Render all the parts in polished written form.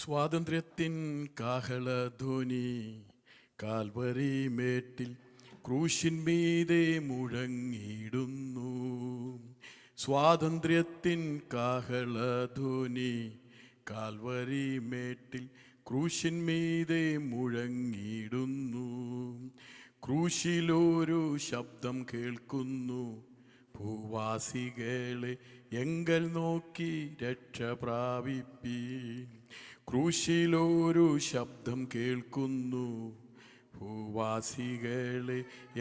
സ്വാതന്ത്ര്യത്തിൻ കാഹളധ്വനി കാൽവരി മേട്ടിൽ ക്രൂശിന്മീതെ മുഴങ്ങിടുന്നു. സ്വാതന്ത്ര്യത്തിൻ കാഹളധ്വനി കാൽവരി മേട്ടിൽ ക്രൂശിന്മീതെ മുഴങ്ങിടുന്നു. ക്രൂശിലൊരു ശബ്ദം കേൾക്കുന്നു, ഭൂവാസികളെ എങ്കൽ നോക്കി രക്ഷ പ്രാപിപ്പീൻ. ക്രൂശിലൊരു ശബ്ദം കേൾക്കുന്നു, ഭൂവാസികളെ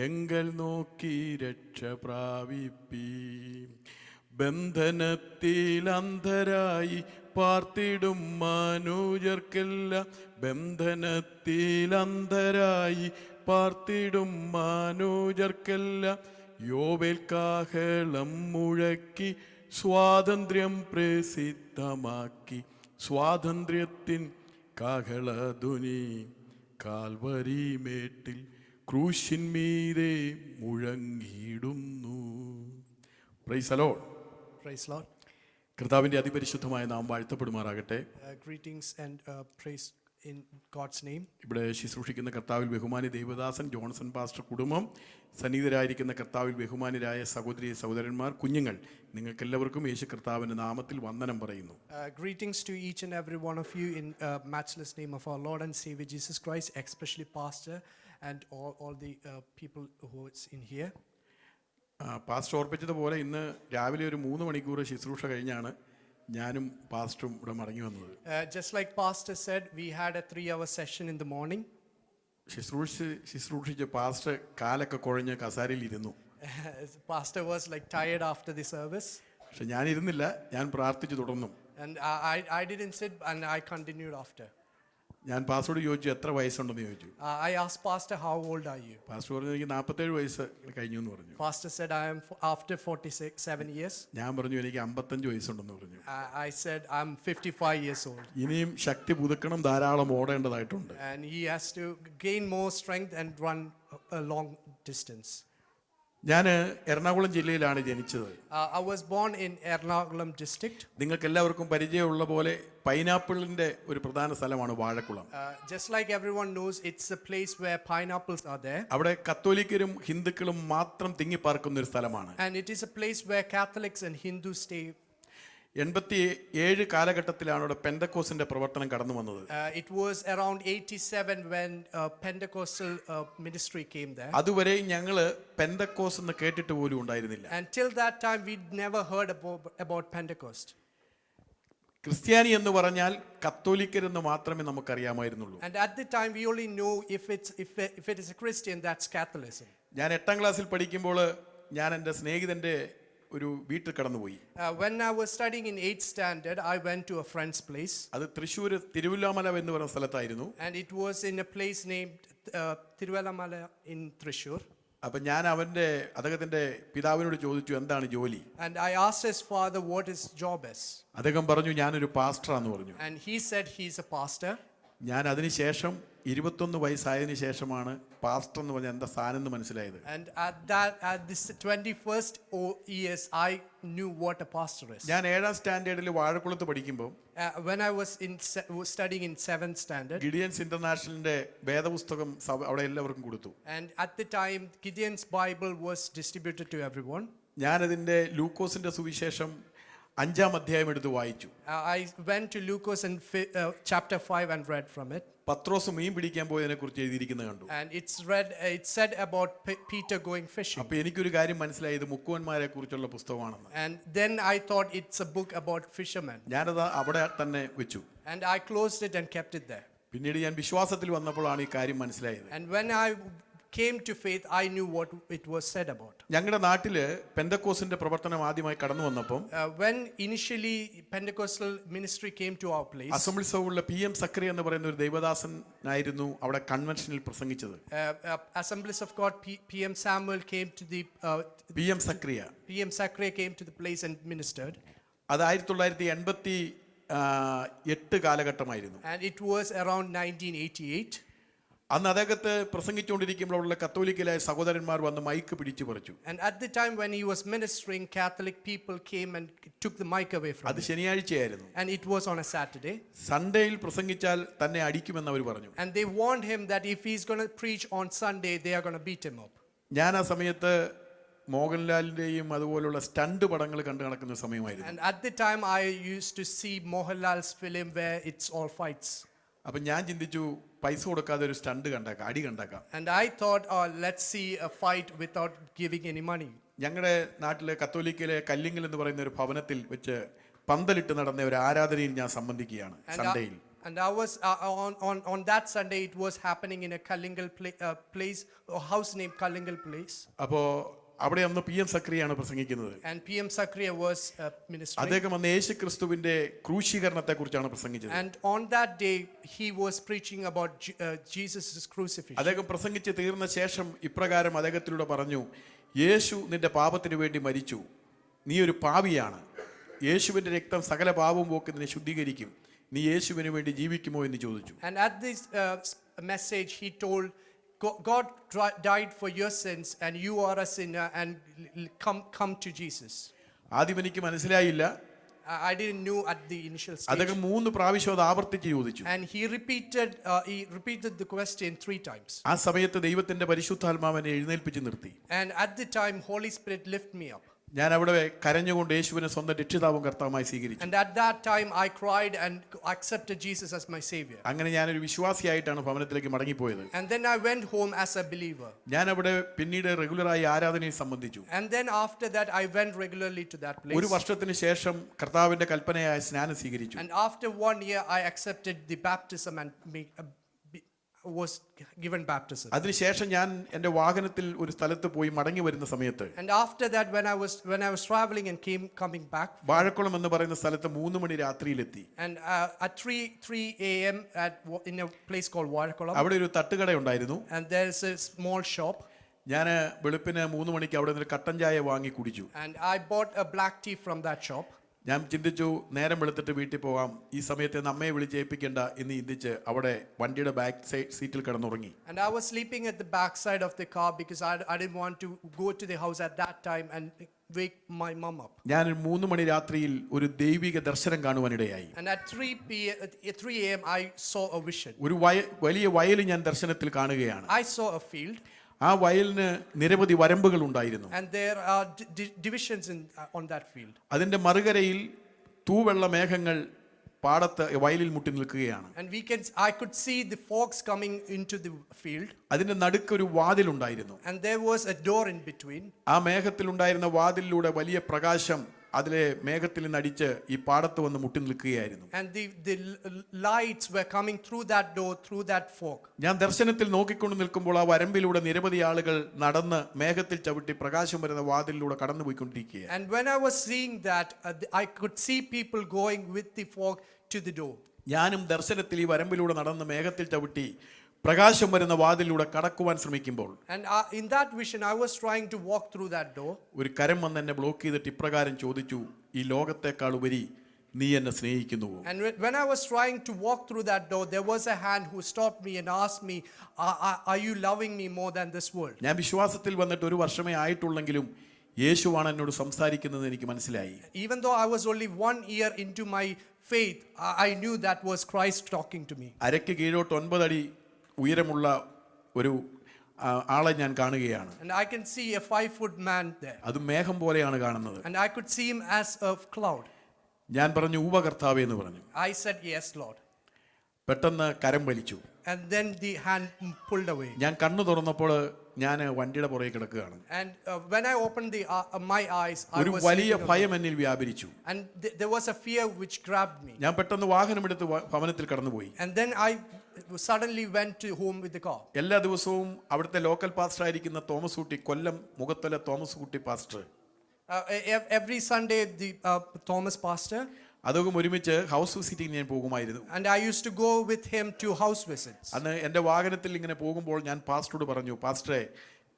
എങ്കൽ നോക്കി രക്ഷ പ്രാപിപ്പീൻ. ബന്ധനത്തിൽ അന്ധരായി പാർത്തിടും മാനുജർക്കെല്ലാം, ബന്ധനത്തിൽ അന്ധരായി പാർത്തിടും മാനുജർക്കെല്ലാം യോബേൽ കാഹളം മുഴക്കി സ്വാതന്ത്ര്യം പ്രസിദ്ധമാക്കി. സ്വാതന്ത്ര്യത്തിൻ കാഹളധ്വനി കാൽവരി മേട്ടിൽ ക്രൂശിന്മീതെ മുഴങ്ങിടുന്നു. Praise the lord. Praise Lord. കർത്താവിൻ്റെ അതിപരിശുദ്ധമായ നാം വാഴ്ത്തപ്പെടുമാറാകട്ടെ. Greetings and praise in God's name. ഇവിടെ ശുശ്രൂഷിക്കുന്ന കർത്താവിൽ ബഹുമാനി ദേവദാസൻ ജോൺസൺ പാസ്റ്റർ കുടുംബം, സന്നിഹിതരായിരിക്കുന്ന കർത്താവിൽ ബഹുമാനിരായ സഹോദരി സഹോദരന്മാർ, കുഞ്ഞുങ്ങൾ, നിങ്ങൾക്കെല്ലാവർക്കും യേശു കർത്താവിൻ്റെ നാമത്തിൽ വന്ദനം പറയുന്നു. Greetings to each and every one of you in matchless name of our Lord and Savior Jesus Christ, especially pastor and all the people who is in here. Pastor ഓർപ്പിച്ചതുപോലെ ഇന്ന് രാവിലെ ഒരു 3 മണിക്കൂർ ശുശ്രൂഷ കഴിഞ്ഞാണ് ഞാനും പാസ്റ്ററും ഇവിടെ മടങ്ങി വന്നത്. Just like pastor said, we had a 3-hour session in the morning. ശുശ്രൂഷിച്ച് പാസ്റ്റർ കാലൊക്കെ കുഴഞ്ഞ് കസാരയിൽ ഇരുന്നു. Pastor was like tired after the service. പക്ഷെ ഞാൻ ഇരുന്നില്ല, ഞാൻ പ്രാർത്ഥിച്ചു തുടർന്നു. And I didn't sit and I continued after. ഞാൻ പാസ്റ്ററോട് ചോദിച്ചു എത്ര വയസ്സുണ്ടെന്ന് ചോദിച്ചു. I asked pastor, how old are you? Pastor പറഞ്ഞു എനിക്ക് 47 വയസ്സ് കഴിഞ്ഞു എന്ന് പറഞ്ഞു. Pastor said I am after 47 years. ഞാൻ പറഞ്ഞു എനിക്ക് 55 വയസ്സുണ്ടെന്ന് പറഞ്ഞു. I said I'm 55 years old. ഇനിയും ശക്തി പുതുക്കണം, ധാരാളം ഓടേണ്ടതായിട്ടുണ്ട്. And he has to gain more strength and run a long distance. ഞാൻ എറണാകുളം ജില്ലയിലാണ് ജനിച്ചത്. I was born in Ernakulam district. നിങ്ങൾക്ക് എല്ലാവർക്കും പരിചയമുള്ള പോലെ പൈനാപ്പിളിന്റെ ഒരു പ്രധാന സ്ഥലമാണ് Vazhakulam. Just like everyone knows, it's a place where pineapples are there. അവിടെ കത്തോലിക്കരും ഹിന്ദുക്കളും മാത്രം തിങ്ങിപ്പാർക്കുന്ന ഒരു സ്ഥലമാണ്. And it is a place where Catholics and Hindus stay. 87 കാലഘട്ടത്തിലാണ് അവിടെ പെന്തക്കോസ്തിന്റെ പ്രവർത്തനം കടന്നു വന്നത്. It was around 87 when Pentecostal ministry came there. അതുവരെ ഞങ്ങൾ പെന്തക്കോസ് എന്ന് കേട്ടിട്ട് പോലും ഉണ്ടായിരുന്നില്ല. Until that time we'd never heard about Pentecost. ക്രിസ്ത്യാനി എന്ന് പറഞ്ഞാൽ കത്തോലിക്കരെന്ന് മാത്രമേ നമുക്കറിയാമായിരുന്നുള്ളൂ. And at the time we only know if it is a Christian, that's Catholicism. ഞാൻ 8ാം ക്ലാസ്സിൽ പഠിക്കുമ്പോൾ ഞാൻ എൻ്റെ സ്നേഹിതൻ്റെ ഒരു വീട്ടിൽ കടന്നുപോയി. When I was studying in 8th standard, I went to a friend's place. അത് തൃശ്ശൂർ തിരുവല്ലാമല എന്ന് പറയുന്ന സ്ഥലത്തായിരുന്നു. And it was in a place named Tiruvallamala in Thrissur. അപ്പം ഞാൻ അദ്ദേഹത്തിന്റെ പിതാവിനോട് ചോദിച്ചു എന്താണ് ജോലി. And I asked his father what his job is. അദ്ദേഹം പറഞ്ഞു ഞാനൊരു പാസ്റ്ററാന്ന് പറഞ്ഞു. And he said he's a pastor. ഞാൻ അതിനുശേഷം 21 വയസ്സായതിനു ശേഷമാണ് പാസ്റ്റർ എന്ന് പറഞ്ഞ എന്താ സ്ഥാനം എന്ന് മനസ്സിലായത്. And at this 21st years I knew what a pastor is. ഞാൻ 7ാം സ്റ്റാൻഡേർഡിൽ വാഴക്കുളത്ത് പഠിക്കുമ്പോൾ when I was studying in 7th standard, Gideons ഇന്റർനാഷണലിന്റെ വേദപുസ്തകം അവിടെ എല്ലാവർക്കും കൊടുത്തു. and at the time Gideon's Bible was distributed to everyone. ഞാൻ അതിന്റെ ലൂക്കോസിന്റെ സുവിശേഷം 5ാം അധ്യായം എടുത്ത് വായിച്ചു. I went to Lucas and chapter 5 and read from it. പത്രോസ് മീൻ പിടിക്കാൻ പോയതിനെ കുറിച്ച് എഴുതിയിരിക്കുന്നത് കണ്ടു. And it said about Peter going fishing. അപ്പോൾ എനിക്കൊരു കാര്യം മനസ്സിലായി, ഇത് മുക്കുവന്മാരെ കുറിച്ചുള്ള പുസ്തകമാണെന്ന്. And then I thought it's a book about fishermen. ഞാനത് അവിടെ തന്നെ വെച്ചു. And I closed it and kept it there. പിന്നീട് ഞാൻ വിശ്വാസത്തിൽ വന്നപ്പോഴാണ് ഈ കാര്യം മനസ്സിലായത്. And when I came to faith, I knew what it was said about. ഞങ്ങളുടെ നാട്ടില് പെന്തക്കോസ്തിന്റെ പ്രവർത്തനം ആദ്യമായി കടന്നു വന്നപ്പോൾ when initially Pentecostal ministry came to our place, assemblies ഹൗസിലെ PM സക്രിയ എന്ന് പറയുന്ന ഒരു ദൈവദാസനായിരുന്നു അവിടെ കൺവെൻഷനിൽ പ്രസംഗിച്ചത്. Assemblies of God PM Samuel came to the PM Zacharia came to the place and ministered. അത് 1988 കാലഘട്ടമായിരുന്നു. And it was around 1988. അന്ന് അദ്ദേഹത്തെ പ്രസംഗിച്ചുകൊണ്ടിരിക്കുമ്പോഴുള്ള കത്തോലിക്കലായ സഹോദരന്മാർ വന്ന് മൈക്ക് പിടിച്ചു പറിച്ചു. And at the time when he was ministering, Catholic people came and took the mic away from അത് him. ശനിയാഴ്ചയായിരുന്നു. And it was on a Saturday. സൺഡേയിൽ പ്രസംഗിച്ചാൽ തന്നെ അടിക്കുമെന്ന് അവർ പറഞ്ഞു. And they warned him that if he's going to preach on Sunday, they are going to beat him up. ഞാൻ ആ സമയത്ത് മോഹൻലാലിന്റെയും അതുപോലുള്ള stunt പടങ്ങൾ കണ്ടു നടക്കുന്ന സമയമായിരുന്നു. And at the time, I used to see Mohanlal's film where it's all fights. അപ്പം ഞാൻ ചിന്തിച്ചു പൈസ കൊടുക്കാതെ ഒരു സ്റ്റണ്ട് കണ്ടാക്കാം, അടി കണ്ടാക്കാം. And I thought, let's see a fight without giving any money. ഞങ്ങളുടെ നാട്ടിലെ കത്തോലിക്കയിലെ കല്ലിങ്ങൽ എന്ന് പറയുന്ന ഒരു ഭവനത്തിൽ വെച്ച് പന്തലിട്ട് നടന്ന ഒരു ആരാധനയിൽ ഞാൻ സംബന്ധിക്കുകയാണ് സൺഡേയിൽ. And I was on that Sunday, it was happening in a Kallingal place, a house named Kallingal place. അപ്പോൾ അവിടെ അന്ന് PM സക്രിയാണ് പ്രസംഗിക്കുന്നത്. And PM Sakriya was ministering. അദ്ദേഹം അന്ന് യേശു ക്രിസ്തുവിന്റെ ക്രൂശീകരണത്തെ കുറിച്ചാണ് പ്രസംഗിച്ചത്. And on that day, he was preaching about Jesus' crucifixion. അദ്ദേഹം പ്രസംഗിച്ച് തീർന്ന ശേഷം ഇപ്രകാരം അദ്ദേഹത്തിലൂടെ പറഞ്ഞു, യേശു നിന്റെ പാപത്തിന് വേണ്ടി മരിച്ചു, നീ ഒരു പാപിയാണ്, യേശുവിന്റെ രക്തം സകല പാപവും പോക്കി നിന്നെ ശുദ്ധീകരിക്കും, നീ യേശുവിന് വേണ്ടി ജീവിക്കുമോ എന്ന് ചോദിച്ചു. And at this message, he told, God died for your sins and you are a sinner and come to Jesus. ആദ്യം എനിക്ക് മനസ്സിലായില്ല. I didn't know at the initial stage. അദ്ദേഹം 3 പ്രാവശ്യം അത് ആവർത്തിച്ച് ചോദിച്ചു. And he repeated the question 3 times. ആ സമയത്ത് ദൈവത്തിന്റെ പരിശുദ്ധാത്മാവിനെ എഴുന്നേൽപ്പിച്ച് നിർത്തി. And at the time, Holy Spirit lifted me up. ഞാൻ അവിടെ കരഞ്ഞുകൊണ്ട് യേശുവിനെ സ്വന്തം രക്ഷിതാവും കർത്താവുമായി സ്വീകരിച്ചു. And at that time, I cried and accepted Jesus as my savior. അങ്ങനെ ഞാനൊരു വിശ്വാസിയായിട്ടാണ് ഭവനത്തിലേക്ക് മടങ്ങിപ്പോയത്. And then I went home as a believer. ഞാൻ അവിടെ പിന്നീട് റെഗുലറായി ആരാധനയിൽ സംബന്ധിച്ചു. And then after that, I went regularly to that place. ഒരു വർഷത്തിന് ശേഷം കർത്താവിന്റെ കൽപ്പനയായ സ്നാനം സ്വീകരിച്ചു. And after 1 year, I accepted the baptism and was given baptism. അതിനുശേഷം ഞാൻ എൻ്റെ വാഹനത്തിൽ ഒരു സ്ഥലത്ത് പോയി മടങ്ങി വരുന്ന സമയത്ത്, And after that, when I was traveling and coming back, Vazhakulam എന്ന് പറയുന്ന സ്ഥലത്ത് 3 മണി രാത്രിയിലെത്തി. and at 3 a.m. in a place called Varakulam, അവിടെ ഒരു തട്ടുകട ഉണ്ടായിരുന്നു. and there's a small shop. ഞാൻ വെളുപ്പിന് 3 മണിക്ക് അവിടെ നിന്ന് കട്ടൻ ചായ വാങ്ങി കുടിച്ചു. And I bought a black tea from that shop. ഞാൻ ചിന്തിച്ചു നേരം വെളുത്തിട്ട് വീട്ടിൽ പോകാം, ഈ സമയത്ത് അമ്മയെ വിളിച്ചേൽപ്പിക്കേണ്ട എന്ന് ചിന്തിച്ച് അവിടെ വണ്ടിയുടെ ബാക്ക് സീറ്റിൽ കിടന്നുറങ്ങി. And I was sleeping at the back side of the car because I didn't want to go to the house at that time and wake my mom up. ഞാൻ 3 മണി രാത്രിയിൽ ഒരു ദൈവിക ദർശനം കാണുവാനിടയായി. And at 3 a.m. I saw a vision. ഒരു വലിയ വയൽ ഞാൻ ദർശനത്തിൽ കാണുകയാണ്. I saw a field. ആ വയലിന് നിരവധി വരമ്പുകൾ ഉണ്ടായിരുന്നു. And there are divisions on that field. അതിന്റെ മറുകരയിൽ തൂവെള്ള മേഘങ്ങൾ പാടത്ത് വയലിൽ മുട്ടി നിൽക്കുകയാണ്. And I could see the fogs coming into the field. അതിന്റെ നടുക്ക് ഒരു വാതിലുണ്ടായിരുന്നു. And there was a door in between. ആ മേഘത്തിലുണ്ടായിരുന്ന വാതിലിലൂടെ വലിയ പ്രകാശം അതിലെ മേഘത്തിൽ നിന്നടിച്ച് ഈ പാടത്ത് വന്ന് മുട്ടി നിൽക്കുകയായിരുന്നു. And the lights were coming through that door, through that fog. ഞാൻ ദർശനത്തിൽ നോക്കിക്കൊണ്ട് നിൽക്കുമ്പോൾ ആ വരമ്പിലൂടെ നിരവധി ആളുകൾ നടന്ന് മേഘത്തിൽ ചവിട്ടി പ്രകാശം വരുന്ന വാതിലിലൂടെ കടന്നുപോയിക്കൊണ്ടിരിക്കുകയാണ്. And when I was seeing that, I could see people going with the fog to the door. ഞാനും ദർശനത്തിൽ ഈ വരമ്പിലൂടെ നടന്ന് മേഘത്തിൽ ചവിട്ടി പ്രകാശം വരുന്ന വാതിലൂടെ കടക്കുവാൻ ശ്രമിക്കുമ്പോൾ, And in that vision, I was trying to walk through that door. ഒരു കരം വന്ന് എന്നെ ബ്ലോക്ക് ചെയ്തിട്ട് ഇപ്രകാരം ചോദിച്ചു, ഈ ലോകത്തെക്കാൾ ഉപരി നീ എന്നെ സ്നേഹിക്കുന്നുവോ? And when I was trying to walk through that door, there was a hand who stopped me and asked me, are you loving me more than this world? ഞാൻ വിശ്വാസത്തിൽ വന്നിട്ട് 1 വർഷമേ ആയിട്ടുള്ളെങ്കിലും യേശുവാണ് എന്നോട് സംസാരിക്കുന്നത് എനിക്ക് മനസ്സിലായി. Even though I was only 1 year into my faith, I knew that was Christ talking to me. അരയ്ക്ക് കീഴോട്ട് 9 അടി ഉയരമുള്ള ഒരു ആളെ ഞാൻ കാണുകയാണ്. And I can see a 5-foot man there. അത് മേഘം പോലെയാണ് കാണുന്നത്. And I could see him as a cloud. ഞാൻ പറഞ്ഞു, ഊവ കർത്താവേ എന്ന് പറഞ്ഞു. I said, yes, Lord. പെട്ടെന്ന് കരം വലിച്ചു. And then the hand pulled away. ഞാൻ കണ്ണു തുറന്നപ്പോൾ ഞാൻ വണ്ടിയുടെ പുറകെ കിടക്കുകയാണ്. And when I opened my eyes, I ഒരു was വലിയ sleeping ഭയം എന്നിൽ വ്യാപരിച്ചു. and there was a fear which grabbed me. ഞാൻ പെട്ടെന്ന് വാഹനമെടുത്ത് ഭവനത്തിൽ കടന്നുപോയി. And then I suddenly went to home with the car. എല്ലാ ദിവസവും അവിടുത്തെ ലോക്കൽ പാസ്റ്റർ ആയിരിക്കുന്ന തോമസ് കുട്ടി, കൊല്ലം മുഖത്തല തോമസ് കുട്ടി pastor, Every Sunday the Thomas pastor, അതും ഒരുമിച്ച് ഹൗസ് വിസിറ്റിംഗ് ഞാൻ പോകുമായിരുന്നു. and I used to go with him to house visits. അന്ന് എൻ്റെ വാഹനത്തിൽ ഇങ്ങനെ പോകുമ്പോൾ ഞാൻ പാസ്റ്ററോട് പറഞ്ഞു, പാസ്റ്ററെ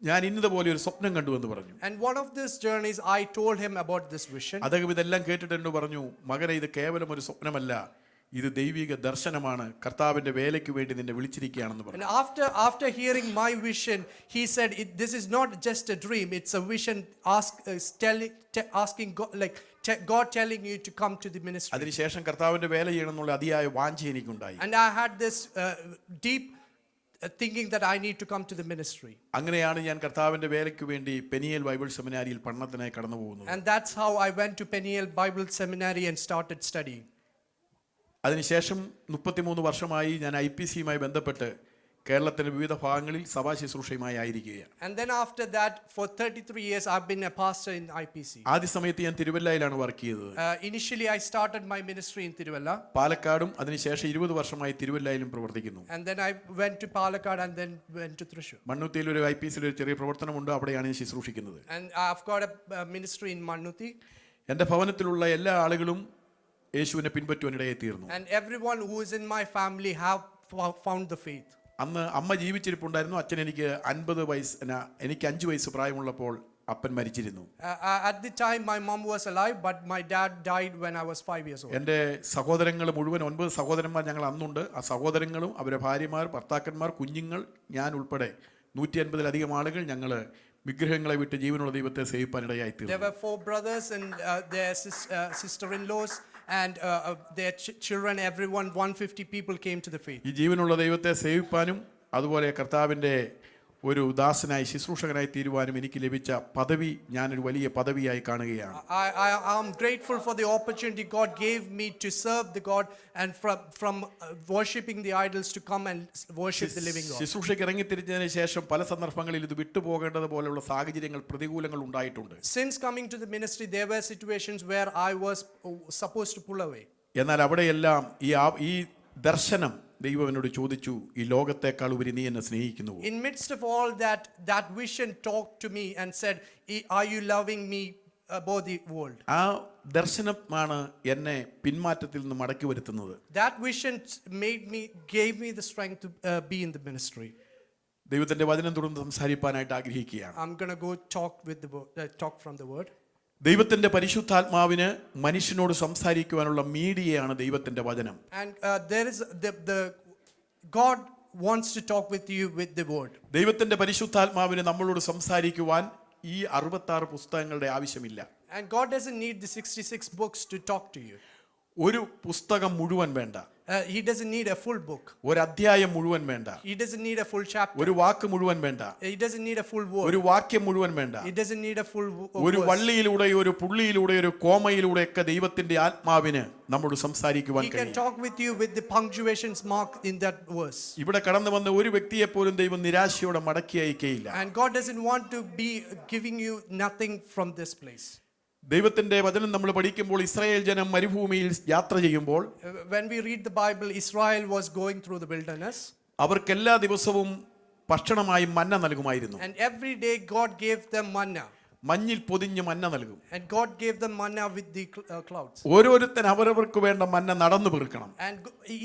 ഞാൻ ഇന്നതുപോലെ ഒരു സ്വപ്നം കണ്ടു എന്ന് പറഞ്ഞു. And one of these journeys I told him about this vision. അദ്ദേഹം ഇതെല്ലാം കേട്ടിട്ട് എന്നോട് പറഞ്ഞു, മകനെ ഇത് കേവലം ഒരു സ്വപ്നമല്ല, ഇത് ദൈവിക ദർശനമാണ്, കർത്താവിന്റെ വേലയ്ക്ക് വേണ്ടി നിന്നെ വിളിച്ചിരിക്കുകയാണെന്ന് പറഞ്ഞു. And after hearing my vision, he said, this is not just a dream, it's a vision asking God, like God telling you to come to the ministry. അതിനുശേഷം കർത്താവിന്റെ വേല ചെയ്യണമെന്നുള്ള അതിയായ വാഞ്ച എനിക്കുണ്ടായി. And I had this deep thinking that I need to come to the ministry. അങ്ങനെയാണ് ഞാൻ കർത്താവിന്റെ വേലയ്ക്ക് വേണ്ടി പെനിയേൽ ബൈബിൾ സെമിനാരിയിൽ പഠനത്തിനായി കടന്നു പോകുന്നത്. And that's how I went to Peniel Bible Seminary and started studying. അതിനുശേഷം 33 വർഷമായി ഞാൻ IPCയുമായി ബന്ധപ്പെട്ട് കേരളത്തിന്റെ വിവിധ ഭാഗങ്ങളിൽ സഭാ ശുശ്രൂഷയുമായി ആയിരിക്കുകയാണ്. And then after that, for 33 years, I've been a pastor in IPC. ആദ്യ സമയത്ത് ഞാൻ തിരുവല്ലയിലാണ് വർക്ക് ചെയ്തത്. Initially, I started my ministry in Tiruvalla. പാലക്കാടും അതിനുശേഷം 20 വർഷമായി തിരുവല്ലയിലും പ്രവർത്തിക്കുന്നു. And then I went to Palakkad and then went to Thrissur. മണ്ണുത്തിയിൽ ഒരു IPCയിൽ ഒരു ചെറിയ പ്രവർത്തനമുണ്ട്, അവിടെയാണ് ഞാൻ ശുശ്രൂഷിക്കുന്നത്. And I've got a ministry in Mannuthi. എൻ്റെ ഭവനത്തിലുള്ള എല്ലാ ആളുകളും യേശുവിനെ പിൻപറ്റുവാനിടയായി തീർന്നു. And everyone who is in my family have found the faith. അന്ന് അമ്മ ജീവിച്ചിരിപ്പുണ്ടായിരുന്നു. അച്ഛൻ എനിക്ക് 50 വയസ്സ്, എനിക്ക് 5 വയസ്സ് പ്രായമുള്ളപ്പോൾ അപ്പൻ മരിച്ചിരുന്നു. At the time my mom was alive, but my dad died when I was 5 years old. എൻ്റെ സഹോദരങ്ങൾ മുഴുവൻ 9 സഹോദരന്മാർ ഞങ്ങൾ അന്നുണ്ട്. ആ സഹോദരങ്ങളും അവരുടെ ഭാര്യമാർ, ഭർത്താക്കന്മാർ, കുഞ്ഞുങ്ങൾ, ഞാൻ ഉൾപ്പെടെ 150-ലധികം ആളുകൾ ഞങ്ങൾ വിഗ്രഹങ്ങളെ വിട്ട് ജീവനുള്ള ദൈവത്തെ സേവിപ്പാനിടയായി തീർന്നു. There were 4 brothers and their sister-in-laws and their children, everyone, 150 people came to the faith. ഈ ജീവനുള്ള ദൈവത്തെ സേവിപ്പാനും അതുപോലെ കർത്താവിൻ്റെ ഒരു ദാസനായി ശുശ്രൂഷകനായി തീരുവാനും എനിക്ക് ലഭിച്ച പദവി ഞാനൊരു വലിയ പദവിയായി കാണുകയാണ്. I am grateful for the opportunity God gave me to serve the God and from worshiping the idols to come and worship the living God. ശുശ്രൂഷയ്ക്ക് ഇറങ്ങിത്തിരിച്ചതിന് ശേഷം പല സന്ദർഭങ്ങളിൽ ഇത് വിട്ടുപോകേണ്ടത് പോലെയുള്ള സാഹചര്യങ്ങൾ, പ്രതികൂലങ്ങൾ ഉണ്ടായിട്ടുണ്ട്. Since coming to the ministry, there were situations where I was supposed to pull away. എന്നാൽ അവിടെയെല്ലാം ഈ ദർശനം ദൈവം എന്നോട് ചോദിച്ചു, ഈ ലോകത്തെക്കാൾ ഉപരി നീ എന്നെ സ്നേഹിക്കുന്നുവോ? In midst of all that vision talked to me and said, are you loving me above the world? ആ ദർശനമാണ് എന്നെ പിന്മാറ്റത്തിൽ നിന്ന് മടക്കി വരുത്തുന്നത്. That vision gave me the strength to be in the ministry. ദൈവത്തിന്റെ വചനം തുടർന്ന് സംസാരിപ്പാനായിട്ട് ആഗ്രഹിക്കുകയാണ്. I'm going to go talk from the word. ദൈവത്തിന്റെ പരിശുദ്ധാത്മാവിന് മനുഷ്യനോട് സംസാരിക്കുവാനുള്ള മീഡിയയാണ് ദൈവത്തിന്റെ വചനം. And there is the God wants to talk with you with the word. ദൈവത്തിന്റെ പരിശുദ്ധാത്മാവിന് നമ്മളോട് സംസാരിക്കുവാൻ ഈ 66 പുസ്തകങ്ങളുടെ ആവശ്യമില്ല. And God doesn't need the 66 books to talk to you. ഒരു പുസ്തകം മുഴുവൻ വേണ്ട. He doesn't need a full book. ഒരു അധ്യായം മുഴുവൻ വേണ്ട. He doesn't need a full chapter. ഒരു വാക്ക് മുഴുവൻ വേണ്ട. He doesn't need a full word. ഒരു വാക്യം മുഴുവൻ വേണ്ട. He doesn't need a full ഒരു വള്ളിയിലൂടെ, ഒരു പുള്ളിയിലൂടെ, ഒരു കോമയിലൂടെ ഒക്കെ ദൈവത്തിന്റെ ആത്മാവിന് നമ്മോട് സംസാരിക്കുവാൻ കഴിയും. He can talk with you with the punctuations mark in that verse. ഇവിടെ കടന്നു വന്ന ഒരു വ്യക്തിയെ പോലും ദൈവം നിരാശയോടെ മടക്കി അയക്കുകയില്ല. And God doesn't want to be giving you nothing from this place. ദൈവത്തിന്റെ വചനം നമ്മൾ പഠിക്കുമ്പോൾ ഇസ്രായേൽ ജനം മരുഭൂമിയിൽ യാത്ര ചെയ്യുമ്പോൾ, when we read the Bible, Israel was going through the wilderness. അവർക്ക് എല്ലാ ദിവസവും ഭക്ഷണമായി മന്ന നൽകുമായിരുന്നു. And every day God gave them manna. മഞ്ഞിൽ പൊതിഞ്ഞ് മന്ന നൽകും. And God gave them manna with the clouds. ഓരോരുത്തൻ അവരവർക്ക് വേണ്ട മന്ന നടന്നു പെറുക്കണം. And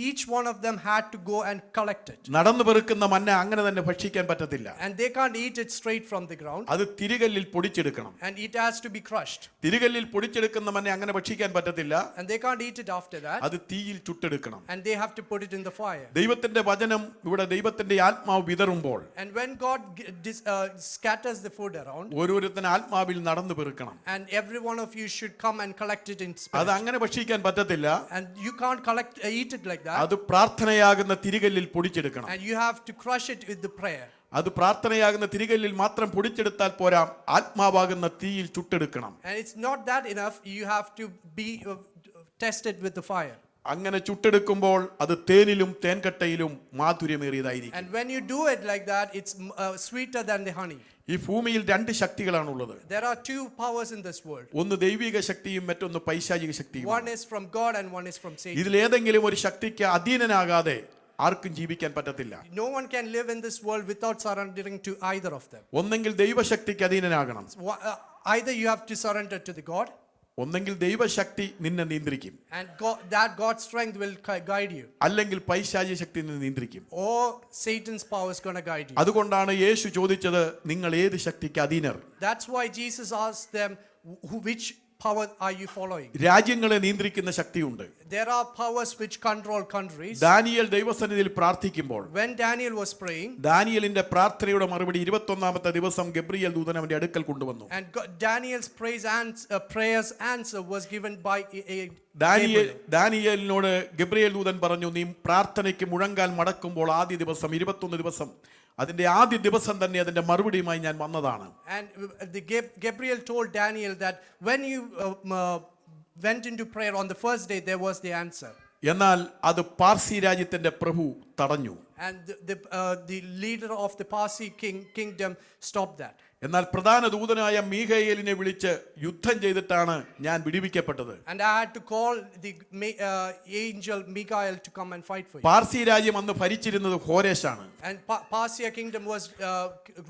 each one of them had to go and collect it. നടന്നു പെറുക്കുന്ന മന്ന അങ്ങനെ തന്നെ ഭക്ഷിക്കാൻ പറ്റത്തില്ല. And they can't eat it straight from the ground. അത് തിരികല്ലിൽ പൊടിച്ചെടുക്കണം. And it has to be crushed. തിരികല്ലിൽ പൊടിച്ചെടുക്കുന്ന മന്ന അങ്ങനെ ഭക്ഷിക്കാൻ പറ്റത്തില്ല. And they can't eat it after that. അത് തീയിൽ ചുട്ടെടുക്കണം. And they have to put it in the fire. ദൈവത്തിന്റെ വചനം ഇവിടെ ദൈവത്തിന്റെ ആത്മാവ് വിതറുമ്പോൾ, And when God scatters the food around, ഓരോരുത്തൻ ആത്മാവിൽ നടന്നു പെറുക്കണം. and every one of you should come and collect it in spirit. അത് അങ്ങനെ ഭക്ഷിക്കാൻ പറ്റത്തില്ല. And you can't eat it like that. അത് പ്രാർത്ഥനയാകുന്ന തിരികല്ലിൽ പൊടിച്ചെടുക്കണം. And you have to crush it with the prayer. അത് പ്രാർത്ഥനയാകുന്ന തിരികല്ലിൽ മാത്രം പൊടിച്ചെടുത്താൽ പോരാ, ആത്മാവാകുന്ന തീയിൽ ചുട്ടെടുക്കണം. And it's not that enough, you have to be tested with the fire. അങ്ങനെ ചുട്ടെടുക്കുമ്പോൾ അത് തേനിലും തേൻകട്ടയിലും മാധുര്യമേറിയതായിരിക്കും. And when you do it like that, it's sweeter than the honey. ഈ ഭൂമിയിൽ 2 ശക്തികളാണുള്ളത്. There are 2 powers in this world. ഒന്ന് ദൈവിക ശക്തിയും മറ്റൊന്ന് പൈശാചിക ശക്തിയും. One is from God and one is from Satan. ഇതിലേതെങ്കിലും ഒരു ശക്തിക്ക് അധീനനാകാതെ ആർക്കും ജീവിക്കാൻ പറ്റത്തില്ല. No one can live in this world without surrendering to either of them. ഒന്നെങ്കിൽ ദൈവശക്തിക്ക് അധീനനാകണം. Either you have to surrender to the God, ഒന്നെങ്കിൽ ദൈവശക്തി നിന്നെ നിയന്ത്രിക്കും. and God's strength will guide you. അല്ലെങ്കിൽ പൈശാചിക ശക്തി നിന്നെ നിയന്ത്രിക്കും. Or Satan's power is going to guide you. അതുകൊണ്ടാണ് യേശു ചോദിച്ചത്, നിങ്ങൾ ഏത് ശക്തിക്ക് അധീനർ? That's why Jesus asked them, which power are you following? രാജ്യങ്ങളെ നിയന്ത്രിക്കുന്ന ശക്തിയുണ്ട്. There are powers which control countries. Daniel ദൈവസന്നിധിയിൽ പ്രാർത്ഥിക്കുമ്പോൾ When Daniel was praying, ദാനിയേലിന്റെ പ്രാർത്ഥനയുടെ മറുപടി 21-ാമത്തെ ദിവസം ഗബ്രിയേൽ ദൂതൻ അവന്റെ അടുക്കൽ കൊണ്ടുവന്നു. and Daniel's prayers answer was given by Daniel Gabriel. ദാനിയേലിനോട് ഗബ്രിയേൽ ദൂതൻ പറഞ്ഞു, നീ പ്രാർത്ഥനയ്ക്ക് മുഴങ്കാൽ മടക്കുമ്പോൾ ആദ്യ ദിവസം 21 ദിവസം അതിന്റെ ആദ്യ ദിവസം തന്നെ അതിന്റെ മറുപടിയുമായി ഞാൻ വന്നതാണ്. And Gabriel told Daniel that when you went into prayer on the first day, there was the answer. എന്നാൽ അത് പാർസി രാജ്യത്തിന്റെ പ്രഭു തടഞ്ഞു. And the leader of the Parsi kingdom stopped that. എന്നാൽ പ്രധാന ദൂതനായ മീഖായേലിനെ വിളിച്ച് യുദ്ധം ചെയ്തിട്ടാണ് ഞാൻ വിടുവിക്കപ്പെട്ടത്. And I had to call the angel Michael to come and fight for you. Parsi രാജ്യം അന്ന് ഭരിച്ചിരുന്നത് ഹോരേശാണ്. And Parsia kingdom was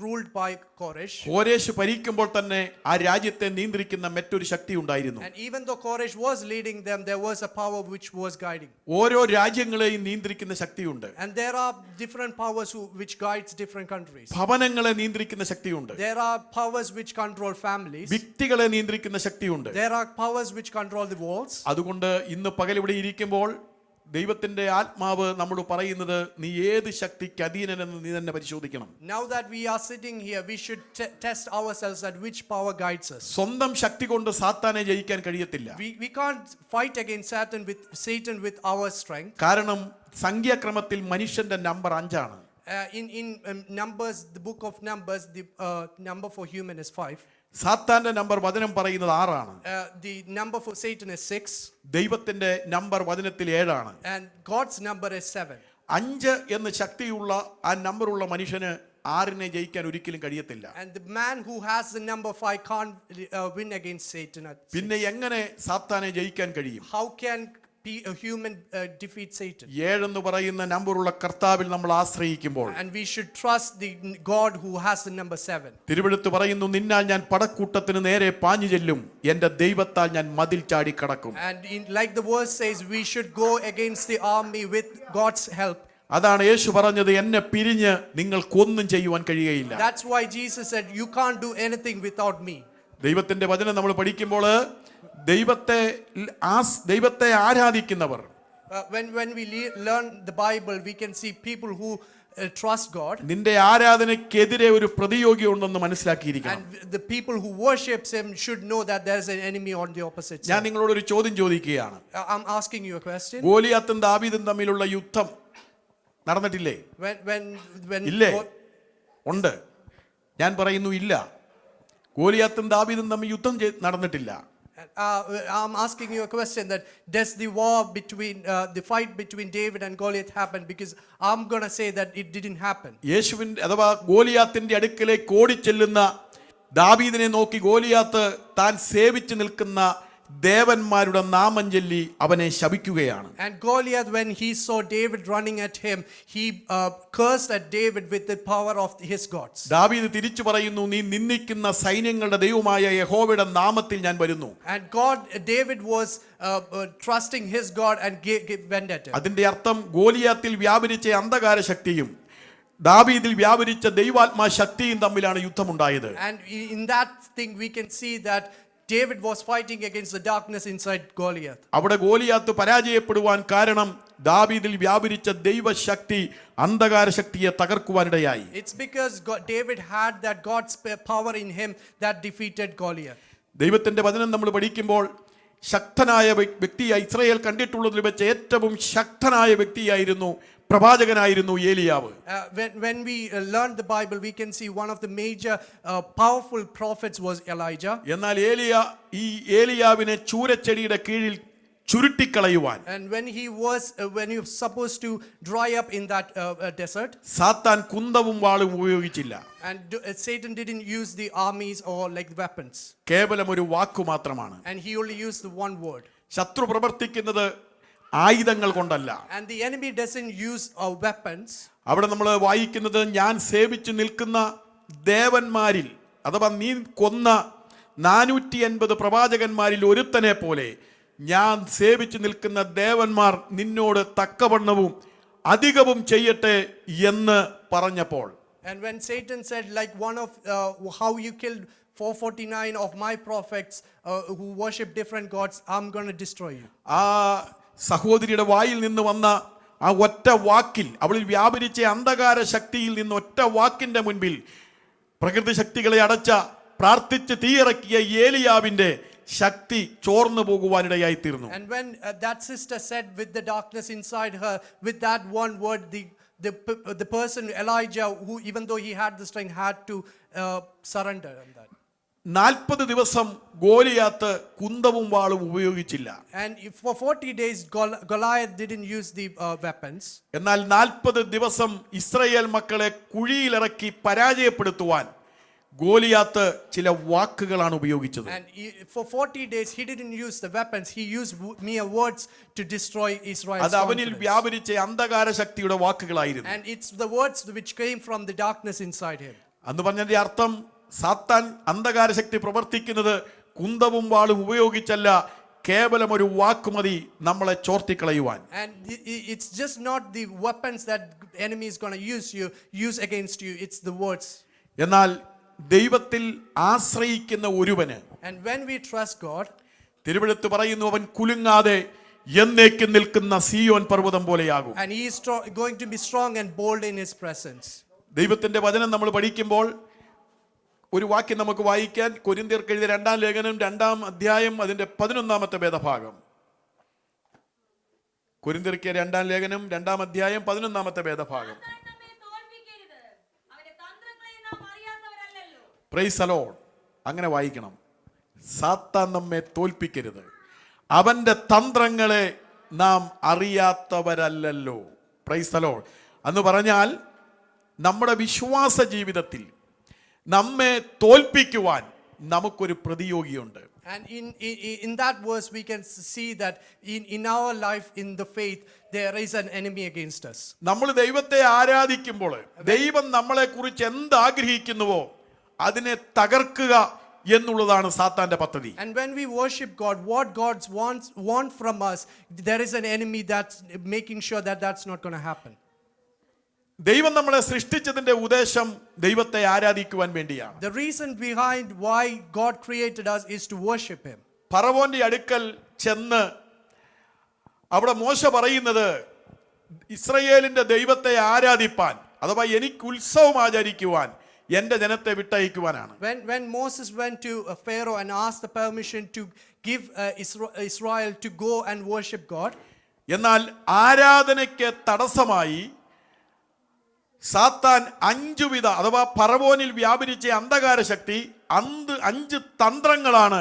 ruled by Koresh. ഹോരേശ് ഭരിക്കുമ്പോൾ തന്നെ ആ രാജ്യത്തെ നിയന്ത്രിക്കുന്ന മറ്റൊരു ശക്തി ഉണ്ടായിരുന്നു. And even though Koresh was leading them, there was a power which was guiding. ഓരോ രാജ്യങ്ങളെയും നിയന്ത്രിക്കുന്ന ശക്തിയുണ്ട്. And there are different powers which guides different countries. ഭവനങ്ങളെ നിയന്ത്രിക്കുന്ന ശക്തിയുണ്ട്. There are powers which control families. വ്യക്തികളെ നിയന്ത്രിക്കുന്ന ശക്തിയുണ്ട്. There are powers which control the walls. അതുകൊണ്ട് ഇന്ന് പകൽ ഇവിടെ ഇരിക്കുമ്പോൾ ദൈവത്തിന്റെ ആത്മാവ് നമ്മോട് പറയുന്നത്, നീ ഏത് ശക്തിക്ക് അധീനനെന്ന് നീ തന്നെ പരിശോധിക്കണം. Now that we are sitting here, we should test ourselves at which power guides us. സ്വന്തം ശക്തി കൊണ്ട് സാത്താനെ ജയിക്കാൻ കഴിയത്തില്ല. We can't fight against Satan with our strength. കാരണം സംഖ്യാക്രമത്തിൽ മനുഷ്യന്റെ നമ്പർ 5 ആണ്. In Numbers, the book of Numbers, the number for human is 5. സാത്താന്റെ number വചനം പറയുന്നത് 6 ആണ്. The number for Satan is 6. ദൈവത്തിന്റെ നമ്പർ വചനത്തിൽ 7 ആണ്. And God's number is 7. 5 എന്ന ശക്തിയുള്ള ആ നമ്പറുള്ള മനുഷ്യന് 6നെ ജയിക്കാൻ ഒരിക്കലും കഴിയത്തില്ല. And the man who has the number 5 can't win against Satan. പിന്നെ എങ്ങനെ സാത്താനെ ജയിക്കാൻ കഴിയും? How can a human defeat Satan? 7 എന്ന് പറയുന്ന നമ്പറുള്ള കർത്താവിൽ നമ്മൾ ആശ്രയിക്കുമ്പോൾ, And we should trust the God who has the number 7. തിരുവെഴുത്ത് പറയുന്നു, നിന്നാൽ ഞാൻ പടക്കൂട്ടത്തിന് നേരെ പാഞ്ഞു ചെല്ലും, എന്റെ ദൈവത്താൽ ഞാൻ മതിൽ ചാടി കടക്കും. And like the verse says, we should go against the army with God's help. അതാണ് യേശു പറഞ്ഞത്, എന്നെ പിരിഞ്ഞ് നിങ്ങൾക്കൊന്നും ചെയ്യുവാൻ കഴിയുകയില്ല. That's why Jesus said, you can't do anything without me. ദൈവത്തിന്റെ വചനം നമ്മൾ പഠിക്കുമ്പോൾ ദൈവത്തെ ആരാധിക്കുന്നവർ, When we learn the Bible, we can see people who trust God. നിന്റെ ആരാധനയ്ക്കെതിരെ ഒരു പ്രതിയോഗി ഉണ്ടെന്ന് മനസ്സിലാക്കിയിരിക്കണം. And the people who worships him should know that there is an enemy on the opposite ഞാൻ side. നിങ്ങളോട് ഒരു ചോദ്യം ചോദിക്കുകയാണ്. I'm asking you a question. ഗോലിയാത്തും ദാവീദും തമ്മിലുള്ള യുദ്ധം നടന്നിട്ടില്ലേ? When ഇല്ലേ? ഉണ്ട്. ഞാൻ പറയുന്നു ഇല്ല. ഗോലിയാത്തും ദാവീദും തമ്മിൽ യുദ്ധം നടന്നിട്ടില്ല. I'm asking you a question, that does the war between the fight between David and Goliath happen? Because I'm going to say that it didn't happen. യേശുവിന്റെ അഥവാ ഗോലിയാത്തിന്റെ അടുക്കലേക്ക് ഓടിച്ചെല്ലുന്ന ദാവീദിനെ നോക്കി ഗോലിയാത്ത് താൻ സേവിച്ചു നിൽക്കുന്ന ദേവന്മാരുടെ നാമം ചൊല്ലി അവനെ ശപിക്കുകയാണ്. And Goliath, when he saw David running at him, he cursed at David with the power of his gods. ദാവീദ് തിരിച്ചു പറയുന്നു, നീ നിന്ദിക്കുന്ന സൈന്യങ്ങളുടെ ദൈവമായ യഹോവയുടെ നാമത്തിൽ ഞാൻ വരുന്നു. And David was trusting his God and went at him. അതിന്റെ അർത്ഥം ഗോലിയാത്തിൽ വ്യാപരിച്ച അന്ധകാര ശക്തിയും ദാവീദിൽ വ്യാപരിച്ച ദൈവാത്മാ ശക്തിയും തമ്മിലാണ് യുദ്ധമുണ്ടായത്. And in that thing we can see that David was fighting against the darkness inside Goliath. അവിടെ ഗോലിയാത്ത് പരാജയപ്പെടുവാൻ കാരണം ദാവീദിൽ വ്യാപരിച്ച ദൈവശക്തി അന്ധകാര ശക്തിയെ തകർക്കുവാനിടയായി. It's because David had that God's power in him that defeated Goliath. ദൈവത്തിന്റെ വചനം നമ്മൾ പഠിക്കുമ്പോൾ ശക്തനായ വ്യക്തിയായി ഇസ്രായേൽ കണ്ടിട്ടുള്ളതിൽ വെച്ച് ഏറ്റവും ശക്തനായ വ്യക്തിയായിരുന്നു, പ്രവാചകനായിരുന്നു ഏലിയാവ്. When we learn the Bible, we can see one of the major powerful prophets was Elijah. എന്നാൽ ഏലിയാവിനെ ചൂരച്ചെടിയുടെ കീഴിൽ ചുരുട്ടിക്കളയുവാൻ, And when he was supposed to dry up in that desert, സാത്താൻ കുന്തവും വാളും ഉപയോഗിച്ചില്ല. and Satan didn't use the armies or like weapons. കേവലം ഒരു വാക്കു മാത്രമാണ്. And he only used the one word. ശത്രു പ്രവർത്തിക്കുന്നത് ആയുധങ്ങൾ കൊണ്ടല്ല. And the enemy doesn't use weapons. അവിടെ നമ്മൾ വായിക്കുന്നത്, ഞാൻ സേവിച്ചു നിൽക്കുന്ന ദേവന്മാരിൽ അഥവാ നീ കൊന്ന 450 പ്രവാചകന്മാരിൽ ഒരുത്തനെ പോലെ ഞാൻ സേവിച്ചു നിൽക്കുന്ന ദേവന്മാർ നിന്നോട് തക്കവണ്ണവും അധികവും ചെയ്യട്ടെ എന്ന് പറഞ്ഞപ്പോൾ, And when Satan said, like one of how you killed 449 of my prophets who worship different gods, I'm going to destroy you. ആ സഹോദരിയുടെ വായിൽ നിന്ന് വന്ന ആ ഒറ്റ വാക്കിൽ, അവളിൽ വ്യാപരിച്ച അന്ധകാര ശക്തിയിൽ നിന്ന് ഒറ്റ വാക്കിന്റെ മുൻപിൽ പ്രകൃതി ശക്തികളെ അടച്ച, പ്രാർത്ഥിച്ച് തീയിറക്കിയ ഏലിയാവിന്റെ ശക്തി ചോർന്നു പോകുവാനിടയായി തീർന്നു. And when that sister said with the darkness inside her, with that one word, the person Elijah, who even though he had the strength, had to surrender on that. 40 ദിവസം ഗോലിയാത്ത് കുന്തവും വാളും ഉപയോഗിച്ചില്ല. And for 40 days Goliath didn't use the weapons. എന്നാൽ 40 ദിവസം Israel മക്കളെ കുഴിയിലിറക്കി പരാജയപ്പെടുത്തുവാൻ ഗോലിയാത്ത് ചില വാക്കുകളാണ് ഉപയോഗിച്ചത്. And for 40 days he didn't use the weapons, he used mere words to destroy Israel's അത് അവനിൽ confidence. വ്യാപരിച്ച അന്ധകാര ശക്തിയുടെ വാക്കുകളായിരുന്നു. And it's the words which came from the darkness inside him. അന്ന് പറഞ്ഞതിന്റെ അർത്ഥം, സാത്താൻ അന്ധകാര ശക്തി പ്രവർത്തിക്കുന്നത് കുന്തവും വാളും ഉപയോഗിച്ചല്ല, കേവലം ഒരു വാക്കുമതി നമ്മളെ ചോർത്തിക്കളയുവാൻ. And it's just not the weapons that enemy is going to use against you, it's the words. എന്നാൽ ദൈവത്തിൽ ആശ്രയിക്കുന്ന ഒരുവന്, And when we trust God, തിരുവെഴുത്ത് പറയുന്നു, അവൻ കുലുങ്ങാതെ എന്നേക്കും നിൽക്കുന്ന സിയോൻ പർവ്വതം പോലെയാകും. and he is going to be strong and bold in his presence. ദൈവത്തിന്റെ വചനം നമ്മൾ പഠിക്കുമ്പോൾ ഒരു വാക്യം നമുക്ക് വായിക്കാൻ, കൊരിന്ത്യർക്ക് എഴുതിയ 2-ാം ലേഖനം 2-ാം അധ്യായം അതിന്റെ 11-ാമത്തെ വേദഭാഗം. കൊരിന്ത്യർക്ക് 2-ാം ലേഖനം 2-ാം അധ്യായം 11-ാമത്തെ വേദഭാഗം. Price the Lord. അങ്ങനെ വായിക്കണം. സാത്താൻ നമ്മെ തോൽപ്പിക്കരുത്, അവന്റെ തന്ത്രങ്ങളെ നാം അറിയാത്തവരല്ലല്ലോ. Price the Lord. എന്ന് പറഞ്ഞാൽ നമ്മുടെ വിശ്വാസ ജീവിതത്തിൽ നമ്മെ തോൽപ്പിക്കുവാൻ നമുക്കൊരു പ്രതിയോഗിയുണ്ട്. And in that verse we can see that in our life in the faith there is an enemy against us. നമ്മൾ ദൈവത്തെ ആരാധിക്കുമ്പോൾ ദൈവം നമ്മളെ കുറിച്ച് എന്ത് ആഗ്രഹിക്കുന്നുവോ അതിനെ തകർക്കുക എന്നുള്ളതാണ് സാത്താന്റെ പദ്ധതി. And when we worship God, what God want from us, there is an enemy that's making sure that that's not going to happen. ദൈവം നമ്മളെ സൃഷ്ടിച്ചതിന്റെ ഉദ്ദേശം ദൈവത്തെ ആരാധിക്കുവാൻ വേണ്ടിയാണ്. The reason behind why God created us is to worship him. ഫറവോന്റെ അടുക്കൽ ചെന്ന് അവിടെ മോശ പറയുന്നത്, ഇസ്രായേലിന്റെ ദൈവത്തെ ആരാധിപ്പാൻ, അഥവാ എനിക്ക് ഉത്സവം ആചരിക്കുവാൻ എന്റെ ജനത്തെ വിട്ടയക്കുവാനാണ്. When Moses went to Pharaoh and asked the permission to give Israel to go and worship God, എന്നാൽ ആരാധനയ്ക്ക് തടസ്സമായി സാത്താൻ 5 വിധ, അഥവാ ഫറവോനിൽ വ്യാപരിച്ച അന്ധകാര ശക്തി 5 തന്ത്രങ്ങളാണ്